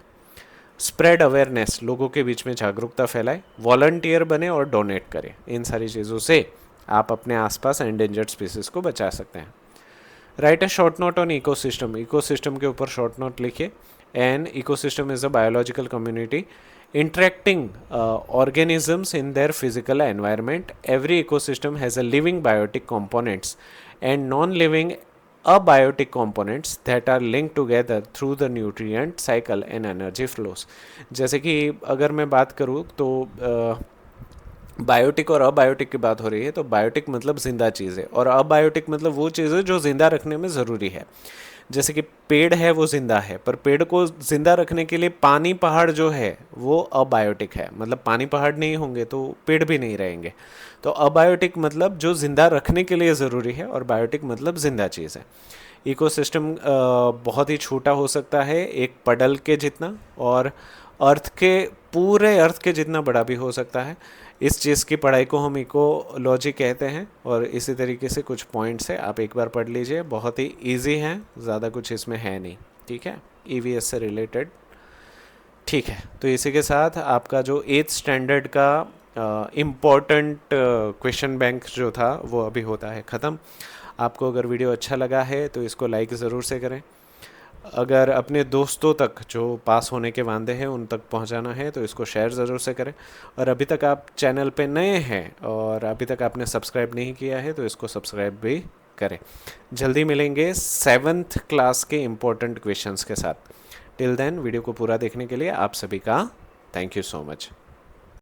स्प्रेड अवेयरनेस, लोगों के बीच में जागरूकता फैलाए। वॉलंटियर बने और डोनेट करें। इन सारी चीज़ों से आप अपने आसपास एंडेंजर्ड स्पीसीज को बचा सकते हैं। Right a short note on ecosystem, ecosystem के ऊपर शॉर्ट नोट लिखिए। An ecosystem is a biological community interacting organisms in their physical environment. Every ecosystem has a living biotic components and non-living abiotic components that are linked together through the nutrient cycle and energy flows। जैसे कि अगर मैं बात करूँ तो biotic और abiotic की बात हो रही है, तो बायोटिक मतलब जिंदा चीज़ है और अबायोटिक मतलब वो चीज़ है जो जिंदा रखने में ज़रूरी है। जैसे कि पेड़ है वो जिंदा है, पर पेड़ को जिंदा रखने के लिए पानी पहाड़ जो है वो अबायोटिक है, मतलब पानी पहाड़ नहीं होंगे तो पेड़ भी नहीं रहेंगे। तो अबायोटिक मतलब जो जिंदा रखने के लिए ज़रूरी है और बायोटिक मतलब जिंदा चीज़ है। इकोसिस्टम बहुत ही छोटा हो सकता है, एक पडल के जितना, और अर्थ के पूरे अर्थ के जितना बड़ा भी हो सकता है। इस चीज़ की पढ़ाई को हम इकोलॉजी कहते हैं और इसी तरीके से कुछ पॉइंट्स है, आप एक बार पढ़ लीजिए, बहुत ही इजी हैं, ज़्यादा कुछ इसमें है नहीं। ठीक है, ईवीएस से रिलेटेड। ठीक है, तो इसी के साथ आपका जो 8th स्टैंडर्ड का इम्पोर्टेंट क्वेश्चन बैंक जो था वो अभी होता है ख़त्म। आपको अगर वीडियो अच्छा लगा है तो इसको लाइक ज़रूर से करें। अगर अपने दोस्तों तक जो पास होने के वादे हैं उन तक पहुंचाना है तो इसको शेयर ज़रूर से करें। और अभी तक आप चैनल पे नए हैं और अभी तक आपने सब्सक्राइब नहीं किया है तो इसको सब्सक्राइब भी करें। जल्दी मिलेंगे 7th क्लास के इम्पोर्टेंट क्वेश्चंस के साथ। टिल देन वीडियो को पूरा देखने के लिए आप सभी का थैंक यू सो मच।